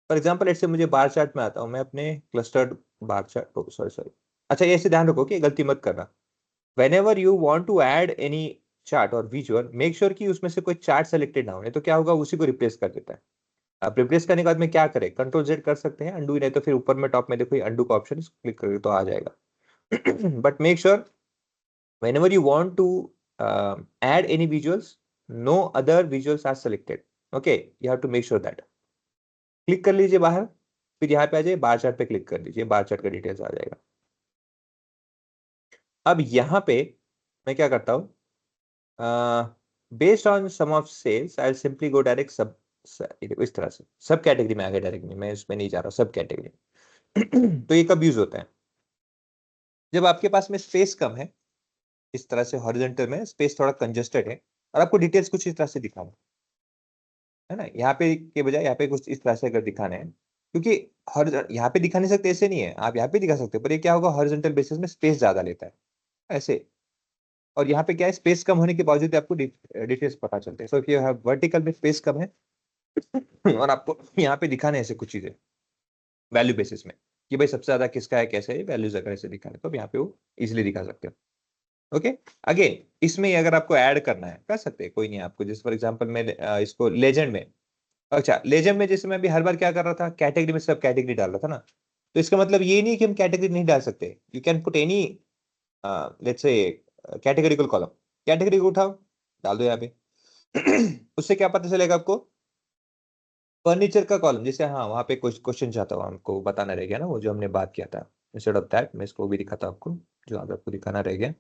फॉर एग्जांपल ऐसे मुझे बार चार्ट में आता हूँ, मैं अपने clustered bar chart, sorry sorry, अच्छा ये ऐसे ध्यान रखो कि गलती मत करना, whenever you want to add any chart or visual, make sure कि उसमें से कोई चार्ट सेलेक्टेड ना हो, नहीं तो क्या होगा, उसी को रिप्लेस कर देता है। अब रिप्लेस करने के बाद में क्या करें, कंट्रोल जेड कर सकते हैं, अंडू, नहीं तो फिर ऊपर में टॉप में देखो अंडू का ऑप्शन, क्लिक करोगे तो आ जाएगा। But make sure whenever you want to add any visuals, no other visuals are selected, okay, you have to make sure that। Click कर लीजिए बाहर, फिर यहाँ पे आ जाइए बार चार्ट पे क्लिक कर लीजिए, बार चार्ट का डिटेल्स आ जाएगा। अब यहाँ पे मैं क्या करता हूँ, based on sum of sales I will simply go direct सब, इस तरह से सब कैटेगरी में आ गया डायरेक्ट, मैं इसमें नहीं जा रहा, सब कैटेगरी। तो ये कब यूज होता है, जब आपके पास में स्पेस कम है, इस तरह से हॉरिजॉन्टल में स्पेस थोड़ा कंजेस्टेड है, और आपको डिटेल्स कुछ इस तरह से दिखाना है ना, यहाँ पे के बजाय यहाँ पे कुछ इस तरह से अगर दिखाने हैं, क्योंकि हर यहाँ पे दिखा नहीं सकते, ऐसे नहीं है, आप यहाँ पे दिखा सकते हो, पर ये क्या होगा, हॉरिजॉन्टल बेसिस में स्पेस ज्यादा लेता है ऐसे, और यहाँ पे क्या है, स्पेस कम होने के बावजूद आपको डिटेल्स पता चलते हैं। So if you have vertical में स्पेस कम है और आपको यहाँ पे दिखाने ऐसे कुछ चीजें वैल्यू बेसिस में कि भाई सबसे ज्यादा किसका है, कैसे है, वैल्यूज अगर ऐसे दिखाने तो यहाँ पे वो इजिली दिखा सकते हो। ओके, अगेन इसमें अगर आपको ऐड करना है कर सकते हैं, कोई नहीं आपको, जैसे फॉर एग्जांपल मैं इसको लेजेंड में, अच्छा लेजेंड में जैसे मैं भी हर बार क्या कर रहा था, कैटेगरी में सब कैटेगरी डाल रहा था ना, तो इसका मतलब ये नहीं कि हम कैटेगरी नहीं डाल सकते, you can put any let's say categorical column, category को उठाओ डाल दो यहाँ पे। उससे क्या पता चलेगा आपको, फर्नीचर का कॉलम, जैसे हाँ वहाँ पे कुछ क्वेश्चन चाहता हूँ हमको बताना रह गया ना, वो जो हमने बात किया था, इंस्टेड ऑफ दैट मैं इसको भी दिखाता हूँ आपको, जो आपको दिखाना रह गया,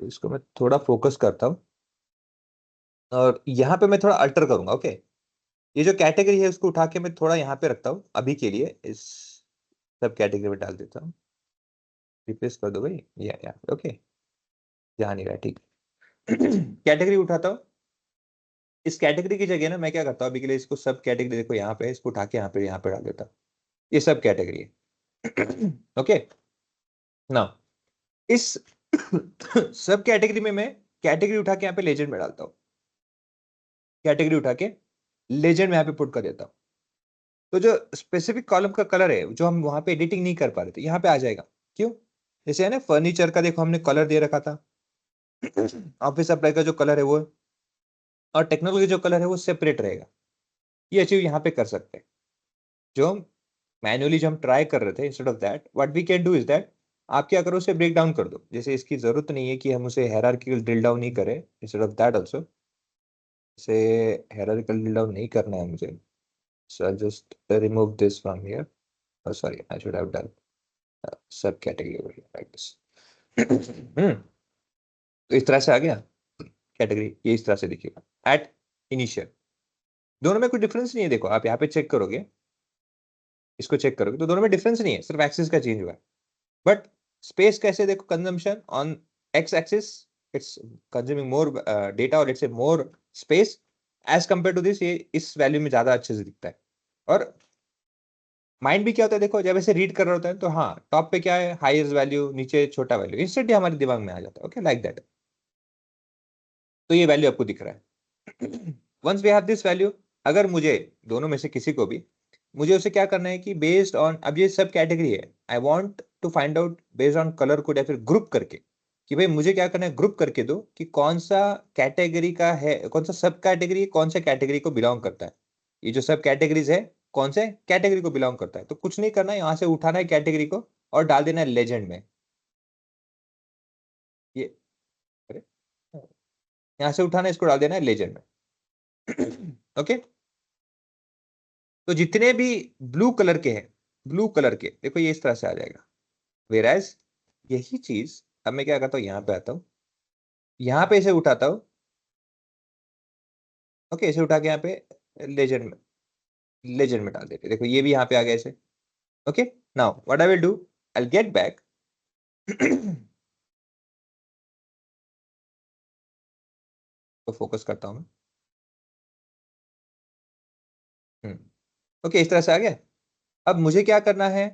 इसको मैं थोड़ा फोकस करता हूँ, और यहाँ पे मैं थोड़ा अल्टर करूंगा। ओके, ये जो कैटेगरी है उसको उठा के मैं थोड़ा यहाँ पे रखता हूँ अभी के लिए, इस सब कैटेगरी में डाल देता हूँ, रिप्लेस कर दो भाई, या ओके, ध्यान नहीं रहा, ठीक। कैटेगरी उठाता हूँ, इस कैटेगरी की जगह ना मैं क्या करता हूँ अभी के लिए, इसको सब कैटेगरी देखो यहाँ पे, इसको उठा के यहाँ पे डाल देता हूँ, ये सब कैटेगरी है। ओके, नाउ इस सब कैटेगरी में मैं कैटेगरी उठा के यहाँ पे लेजेंड में डालता हूँ, कैटेगरी उठा के लेजेंड में यहाँ पे पुट कर देता हूँ, तो जो स्पेसिफिक कॉलम का कलर है जो हम वहां पे एडिटिंग नहीं कर पा रहे थे, यहाँ पे आ जाएगा। क्यों, जैसे है ना फर्नीचर का देखो हमने कलर दे रखा था, ऑफिस सप्लाई का जो कलर है वो और टेक्नोलॉजी जो कलर है वो सेपरेट रहेगा। ये अचीव यहाँ पे कर सकते हैं। जो मैन्युअली जो हम ट्राई कर रहे थे, instead of that what we can do is that, आप क्या करो, उसे ब्रेक डाउन कर दो। जैसे इसकी जरूरत नहीं है कि हम उसे हायरार्किकल ड्रिल डाउन ही करें, इंस्टेड ऑफ दैट आल्सो इसे हायरार्किकल ड्रिल डाउन नहीं करना है मुझे। So I just remove this from here, oh sorry, I should have done subcategory over here like this. तो इस तरह से आ गया कैटेगरी, ये इस तरह से दिखेगा एट इनिशियल। दोनों में कोई डिफरेंस नहीं है। देखो आप यहाँ पे चेक करोगे, इसको चेक करोगे तो दोनों में डिफरेंस नहीं है, सिर्फ एक्सिस का चेंज हुआ है। बट स्पेस कैसे, देखो consumption on X axis it's consuming more data और it's more space as compare to this, ये इस वैल्यू में ज्यादा अच्छे से दिखता है। और माइंड भी क्या होता है, देखो जब ऐसे रीड कर रहे होते हैं तो हाँ टॉप पे क्या है हाईएस्ट वैल्यू, नीचे छोटा वैल्यू, इंस्टेंट हमारे दिमाग में आ जाता है। Okay like that. तो ये वैल्यू आपको दिख रहा है। Once we have this value, अगर मुझे दोनों में से किसी को भी, मुझे उसे क्या करना है कि बेस्ड ऑन, अब ये सब कैटेगरी है, I want to find out based on colour code या फिर ग्रुप करके, कि भाई मुझे क्या करना है, ग्रुप करके दो कि कौन सा कैटेगरी का है, कौन सा सब कैटेगरी कौन सा कैटेगरी को बिलोंग करता है। ये जो सब कैटेगरीज है कौन से कैटेगरी को बिलोंग करता है। तो कुछ नहीं करना है, यहाँ से उठाना है कैटेगरी को और डाल देना है लेजेंड में। ये अरे, यहाँ से उठाना है, इसको डाल देना है लेजेंड में। ओके तो जितने भी ब्लू कलर के हैं, ब्लू कलर के देखो ये इस तरह से आ जाएगा। वेराज यही चीज अब मैं क्या करता हूँ, यहाँ पे आता हूँ, यहाँ पे इसे उठाता हूँ। ओके इसे उठा के यहाँ पे लेजेंड में, लेजेंड में डाल देते, देखो ये भी यहाँ पे आ गया इसे। Okay now what I will do, I will get back. तो फोकस करता हूँ मैं। ओके इस तरह से आ गया। अब मुझे क्या करना है,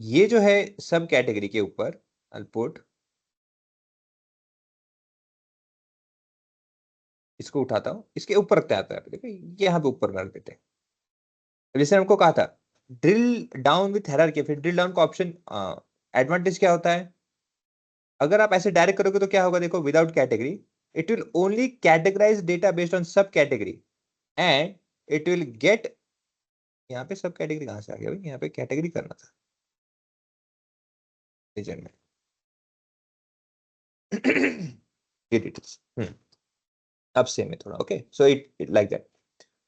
ये जो है सब कैटेगरी के ऊपर I'll put, इसको उठाता हूं, इसके ऊपर रखते आता है, देखो ये यहाँ पे ऊपर रख देते हैं। जैसे हमको कहा था ड्रिल डाउन विथ हायरार्की, फिर ड्रिल डाउन का ऑप्शन एडवांटेज क्या होता है, अगर आप ऐसे डायरेक्ट करोगे तो क्या होगा, देखो without category it will only categorise data based on sub category and it will get, यहाँ पे सब कैटेगरी कहां से आ गया भाई, यहाँ पे कैटेगरी करना था रीजन में। ये डिटेल्स अब सेम है थोड़ा। Okay so it like that.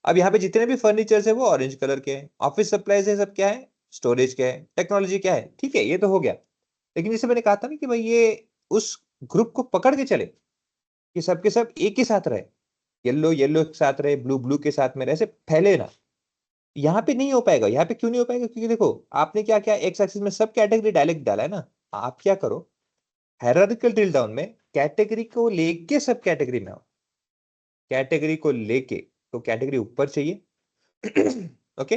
अब यहाँ पे जितने भी फर्नीचर्स है वो ऑरेंज कलर के हैं, ऑफिस सप्लाईज है सब क्या है, स्टोरेज क्या है, टेक्नोलॉजी क्या है, ठीक है ये तो हो गया। लेकिन जैसे मैंने कहा था ना कि भाई ये उस ग्रुप को पकड़ के चले कि सबके सब एक ही साथ रहे, येलो येलो के साथ रहे, ब्लू ब्लू के साथ में रहे, ऐसे फैले ना। यहाँ पे नहीं हो पाएगा। यहाँ पे क्यों नहीं हो पाएगा, क्योंकि देखो आपने क्या क्या एक्स एक्सिस में सब कैटेगरी डायरेक्ट डाला है ना। आप क्या करो, हायरार्किकल ड्रिल डाउन में कैटेगरी को लेके सब कैटेगरी में आओ, कैटेगरी को लेके, तो कैटेगरी ऊपर चाहिए। ओके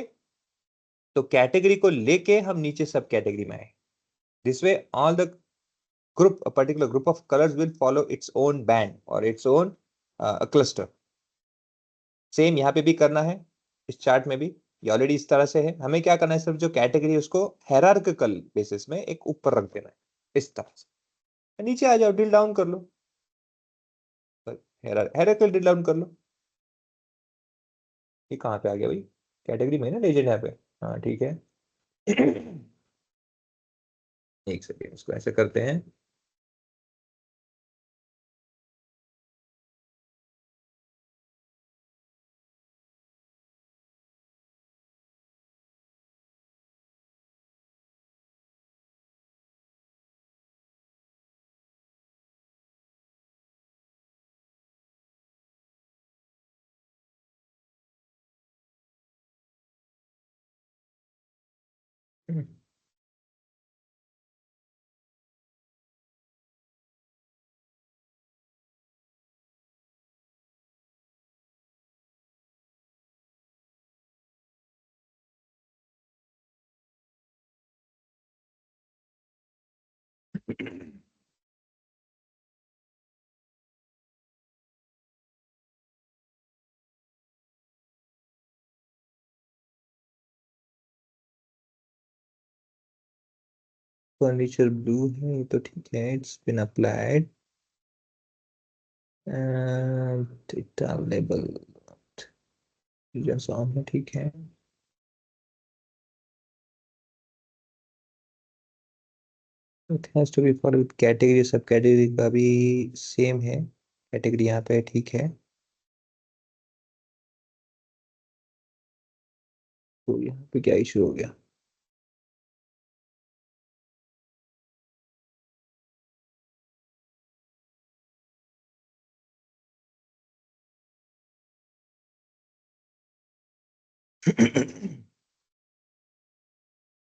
तो कैटेगरी को लेके हम नीचे सब कैटेगरी में आए। This way all the group, a particular group of colors will follow its own band or its own cluster। Same यहाँ पे भी करना है, इस चार्ट में भी ये ऑलरेडी इस तरह से है। हमें क्या करना है, सिर्फ जो कैटेगरी है उसको हायरार्किकल बेसिस में एक ऊपर रख देना है इस तरह से। नीचे आ जाओ, ड्रिल डाउन कर लो, हायरार्किकल ड्रिल डाउन कर लो। ये कहाँ पे आ गया भाई, कैटेगरी में है ना लेजेंड यहाँ पे। हाँ ठीक है। एक सेकेंड इसको ऐसे करते हैं। फर्नीचर ब्लू है, ये तो ठीक है, it's been applied data label जैसा है, ठीक है। It has to be for category, सब कैटेगरी का भी सेम है, कैटेगरी यहाँ पे ठीक है। तो यहाँ पे क्या इशू हो गया?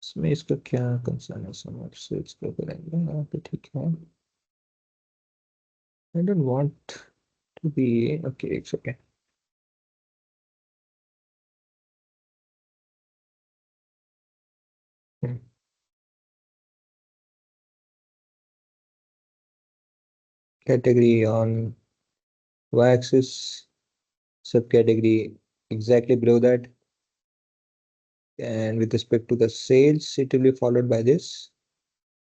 इसमें इसका क्या कंसर्न है? समझ से इसका करेंगे यहाँ पे, ठीक है। I don't want to be okay, it's okay. Category on y-axis, subcategory exactly below that, and with respect to the sales it will be followed by this,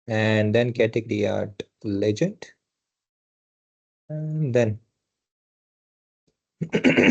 and then category art legend, and then okay.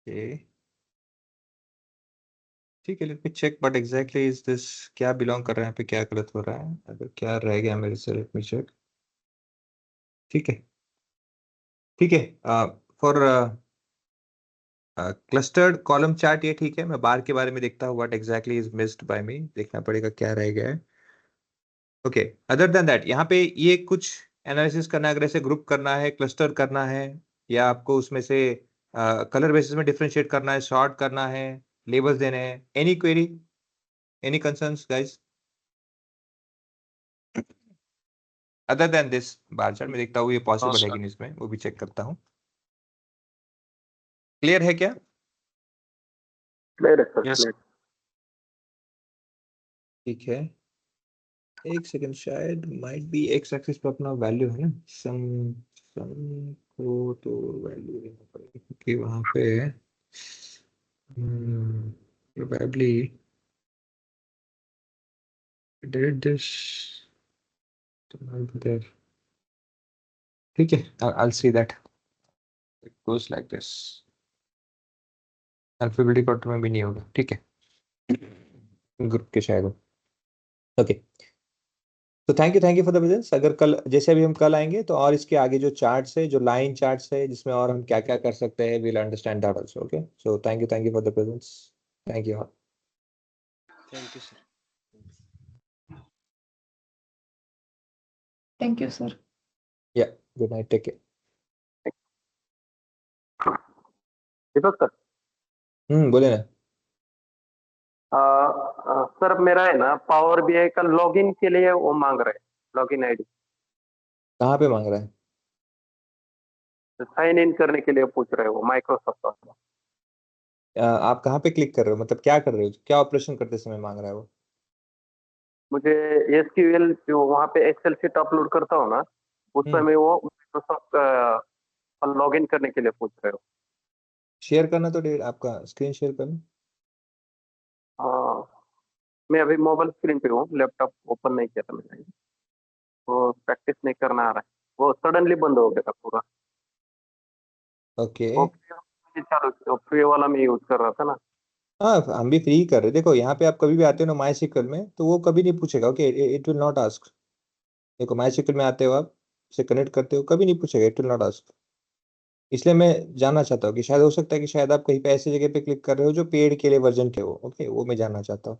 Okay. ठीक है, let me check but exactly is this, क्या belong कर रहा है यहाँ पे, क्या गलत हो रहा है, अगर क्या रह गया मेरे से, लेट मी चेक। ठीक है, ठीक है। फॉर क्लस्टर्ड कॉलम चार्ट ये ठीक है, मैं बार के बारे में देखता हूँ, what exactly is missed by me, देखना पड़ेगा क्या रह गया है। ओके, अदर देन दैट यहाँ पे ये कुछ एनालिसिस करना है, अगर ऐसे ग्रुप करना है, क्लस्टर करना है, या आपको उसमें से कलर बेसिस में डिफरेंशिएट करना है, सॉर्ट करना है, लेबल्स देने हैं, any query, any concerns guys? Other than this bar chart में देखता हूँ ये पॉसिबल है कि नहीं, इसमें वो भी चेक करता हूँ। क्लियर है क्या? क्लियर है सर, Yes. क्लियर। ठीक है, एक सेकंड, शायद माइट बी एक्स एक्सिस पे अपना वैल्यू है ना, सम सम को तो वैल्यू देना पड़ेगा, क्योंकि वहां पे प्रोबेबली did this there. ठीक है, I'll see that it goes like this, alphabetic order में भी नहीं होगा, ठीक है, ग्रुप के शायद। ओके, तो thank you for the presence. अगर कल जैसे अभी हम कल आएंगे तो और इसके आगे जो चार्ट्स है, जो लाइन चार्ट्स है, जिसमें और हम क्या क्या कर सकते हैं, will understand that also. Okay, so thank you for the presence, thank you. Thank you sir. Thank you, sir. या, गुड नाइट, टेक केयर। दीपक सर, बोले ना। सर मेरा है ना पावर बीआई का लॉगिन के लिए वो मांग रहे हैं, लॉगिन आईडी। कहाँ पे मांग रहा है? साइन इन करने के लिए पूछ रहे हो माइक्रोसॉफ्ट वाला। आप कहाँ पे क्लिक कर रहे हो, मतलब क्या कर रहे हो, क्या ऑपरेशन करते समय मांग रहा है वो? मुझे एसक्यूएल जो वहाँ पे एक्सेल शीट अपलोड करता हूँ ना, उस हम्म। समय वो माइक्रोसॉफ्ट लॉग इन करने के लिए पूछ रहे हो। शेयर करना तो डेट आपका स्क्रीन शेयर करना। हाँ, मैं अभी मोबाइल स्क्रीन पे हूँ, लैपटॉप ओपन नहीं किया था मैंने, तो प्रैक्टिस नहीं करना आ रहा है, वो सडनली बंद हो गया था पूरा। ओके। वो चालू फ्री वाला मैं यूज कर रहा था ना। हाँ, हम भी फ्री ही कर रहे, देखो यहाँ पे आप कभी भी आते हो ना माई सिक्वल में, तो वो कभी नहीं पूछेगा, okay, it will not ask. देखो माई सिक्वल में आते हो आप, से कनेक्ट करते हो, कभी नहीं पूछेगा, इट विल नॉट आस्क। इसलिए मैं जानना चाहता हूँ कि शायद हो सकता है कि शायद आप कहीं पे ऐसी जगह पे क्लिक कर रहे हो जो पेड के लिए वर्जन के हो, ओके, वो मैं जानना चाहता हूँ।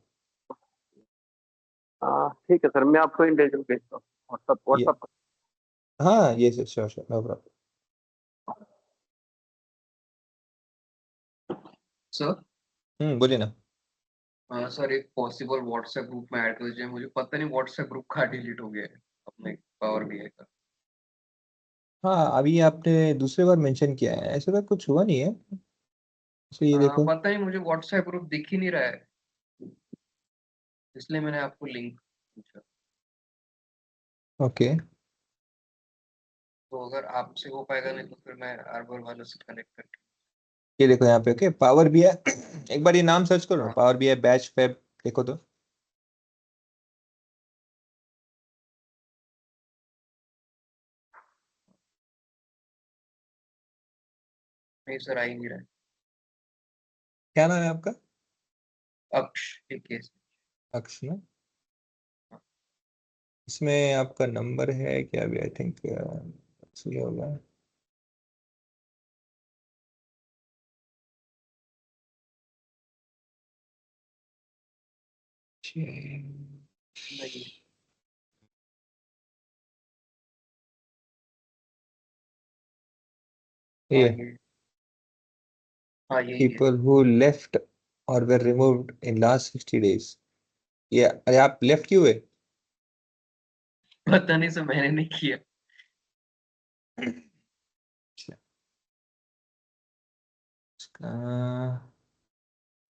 हाँ ठीक है सर, मैं आपको इंडिविजुअल भेजता हूँ, व्हाट्सअप ये व्हाट्सअप। हाँ, ये sure sure, no problem. Sir बोलिए ना। हाँ सर, एक पॉसिबल व्हाट्सएप ग्रुप में ऐड कर दीजिए, मुझे पता नहीं व्हाट्सएप ग्रुप कहाँ डिलीट हो गया है अपने पावर बीआई का। हाँ, अभी आपने दूसरे बार मेंशन किया है, ऐसा तो कुछ हुआ नहीं है, तो ये देखो। पता नहीं, मुझे व्हाट्सएप ग्रुप दिख ही नहीं रहा है, इसलिए मैंने आपको लिंक पूछा। ओके, तो अगर आपसे हो पाएगा नहीं तो फिर मैं आर्बर वालों से कनेक्ट करके। ये देखो यहाँ पे, ओके, पावर बीआई। एक बार ये नाम सर्च करो ना, हाँ पावर बीआई बैच वेब, देखो तो। नहीं सर, आ ही नहीं रहा है। क्या नाम है आपका? अक्ष एक केस। अक्ष ना? इसमें आपका नंबर है क्या अभी? आई थिंक ये होगा। नहीं। हाँ ये ये, हाँ यही है। people who left or were removed in last 60 days। ये, अरे आप लेफ्ट क्यों हुए? पता नहीं सर, मैंने नहीं किया। इसका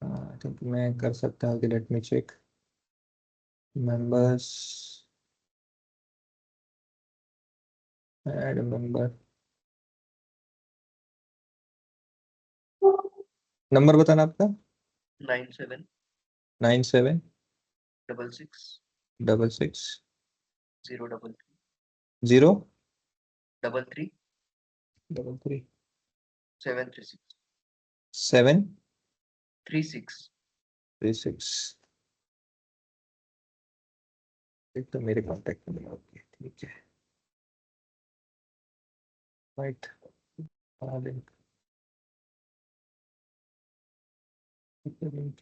आई थिंक मैं कर सकता हूँ कि let me check members, add member, number बताना आपका। 97 97 66 66 033 0 33 33 736 7 36। 36। एक तो मेरे कांटेक्ट में, ओके ठीक है, राइट, लिंक, लिंक।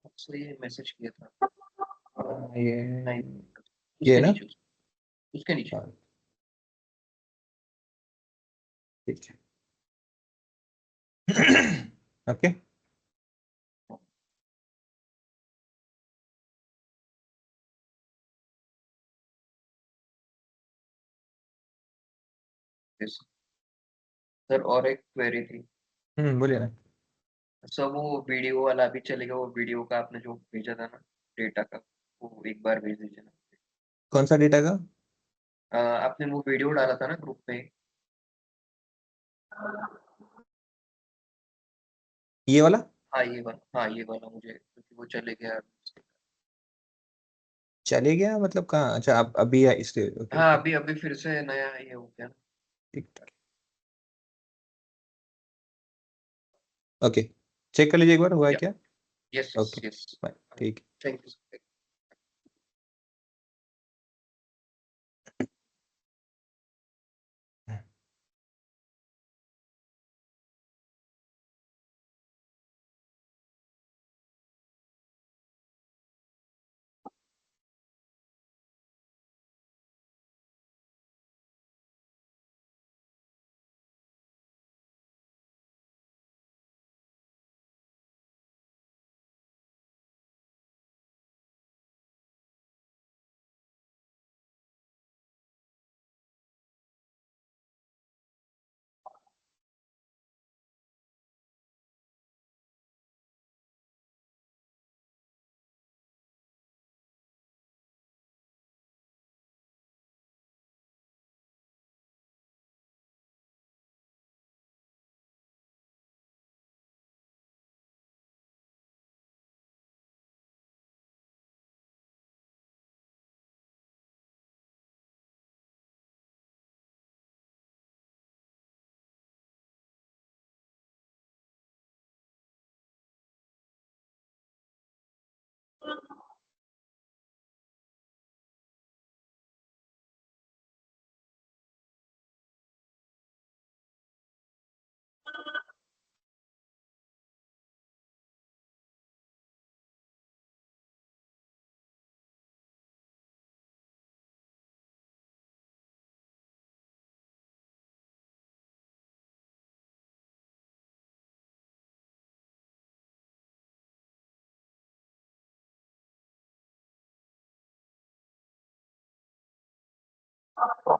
आपसे ये मैसेज किया था। नहीं, ये उसके ना? नीचे, उसके नीचे। हाँ, ठीक है। ओके। Yes. सर और एक क्वेरी थी बोलिए ना। सर, वो वीडियो वाला भी चलेगा? वो वीडियो का आपने जो भेजा था ना, डेटा का, वो एक बार भेज दीजिए ना। कौन सा डेटा का? आपने वो वीडियो डाला था ना ग्रुप में। ये वाला? हाँ ये वाला मुझे, क्योंकि वो चले गया। चले गया मतलब कहाँ? अच्छा, आप अभी है इसलिए, ओके हाँ, ओके। अभी अभी फिर से नया ये हो गया ना। ठीक ठीक। ओके, चेक कर लीजिए एक बार हुआ है या, क्या। Yes yes okay, yes. Bye, ठीक। Thank you. तो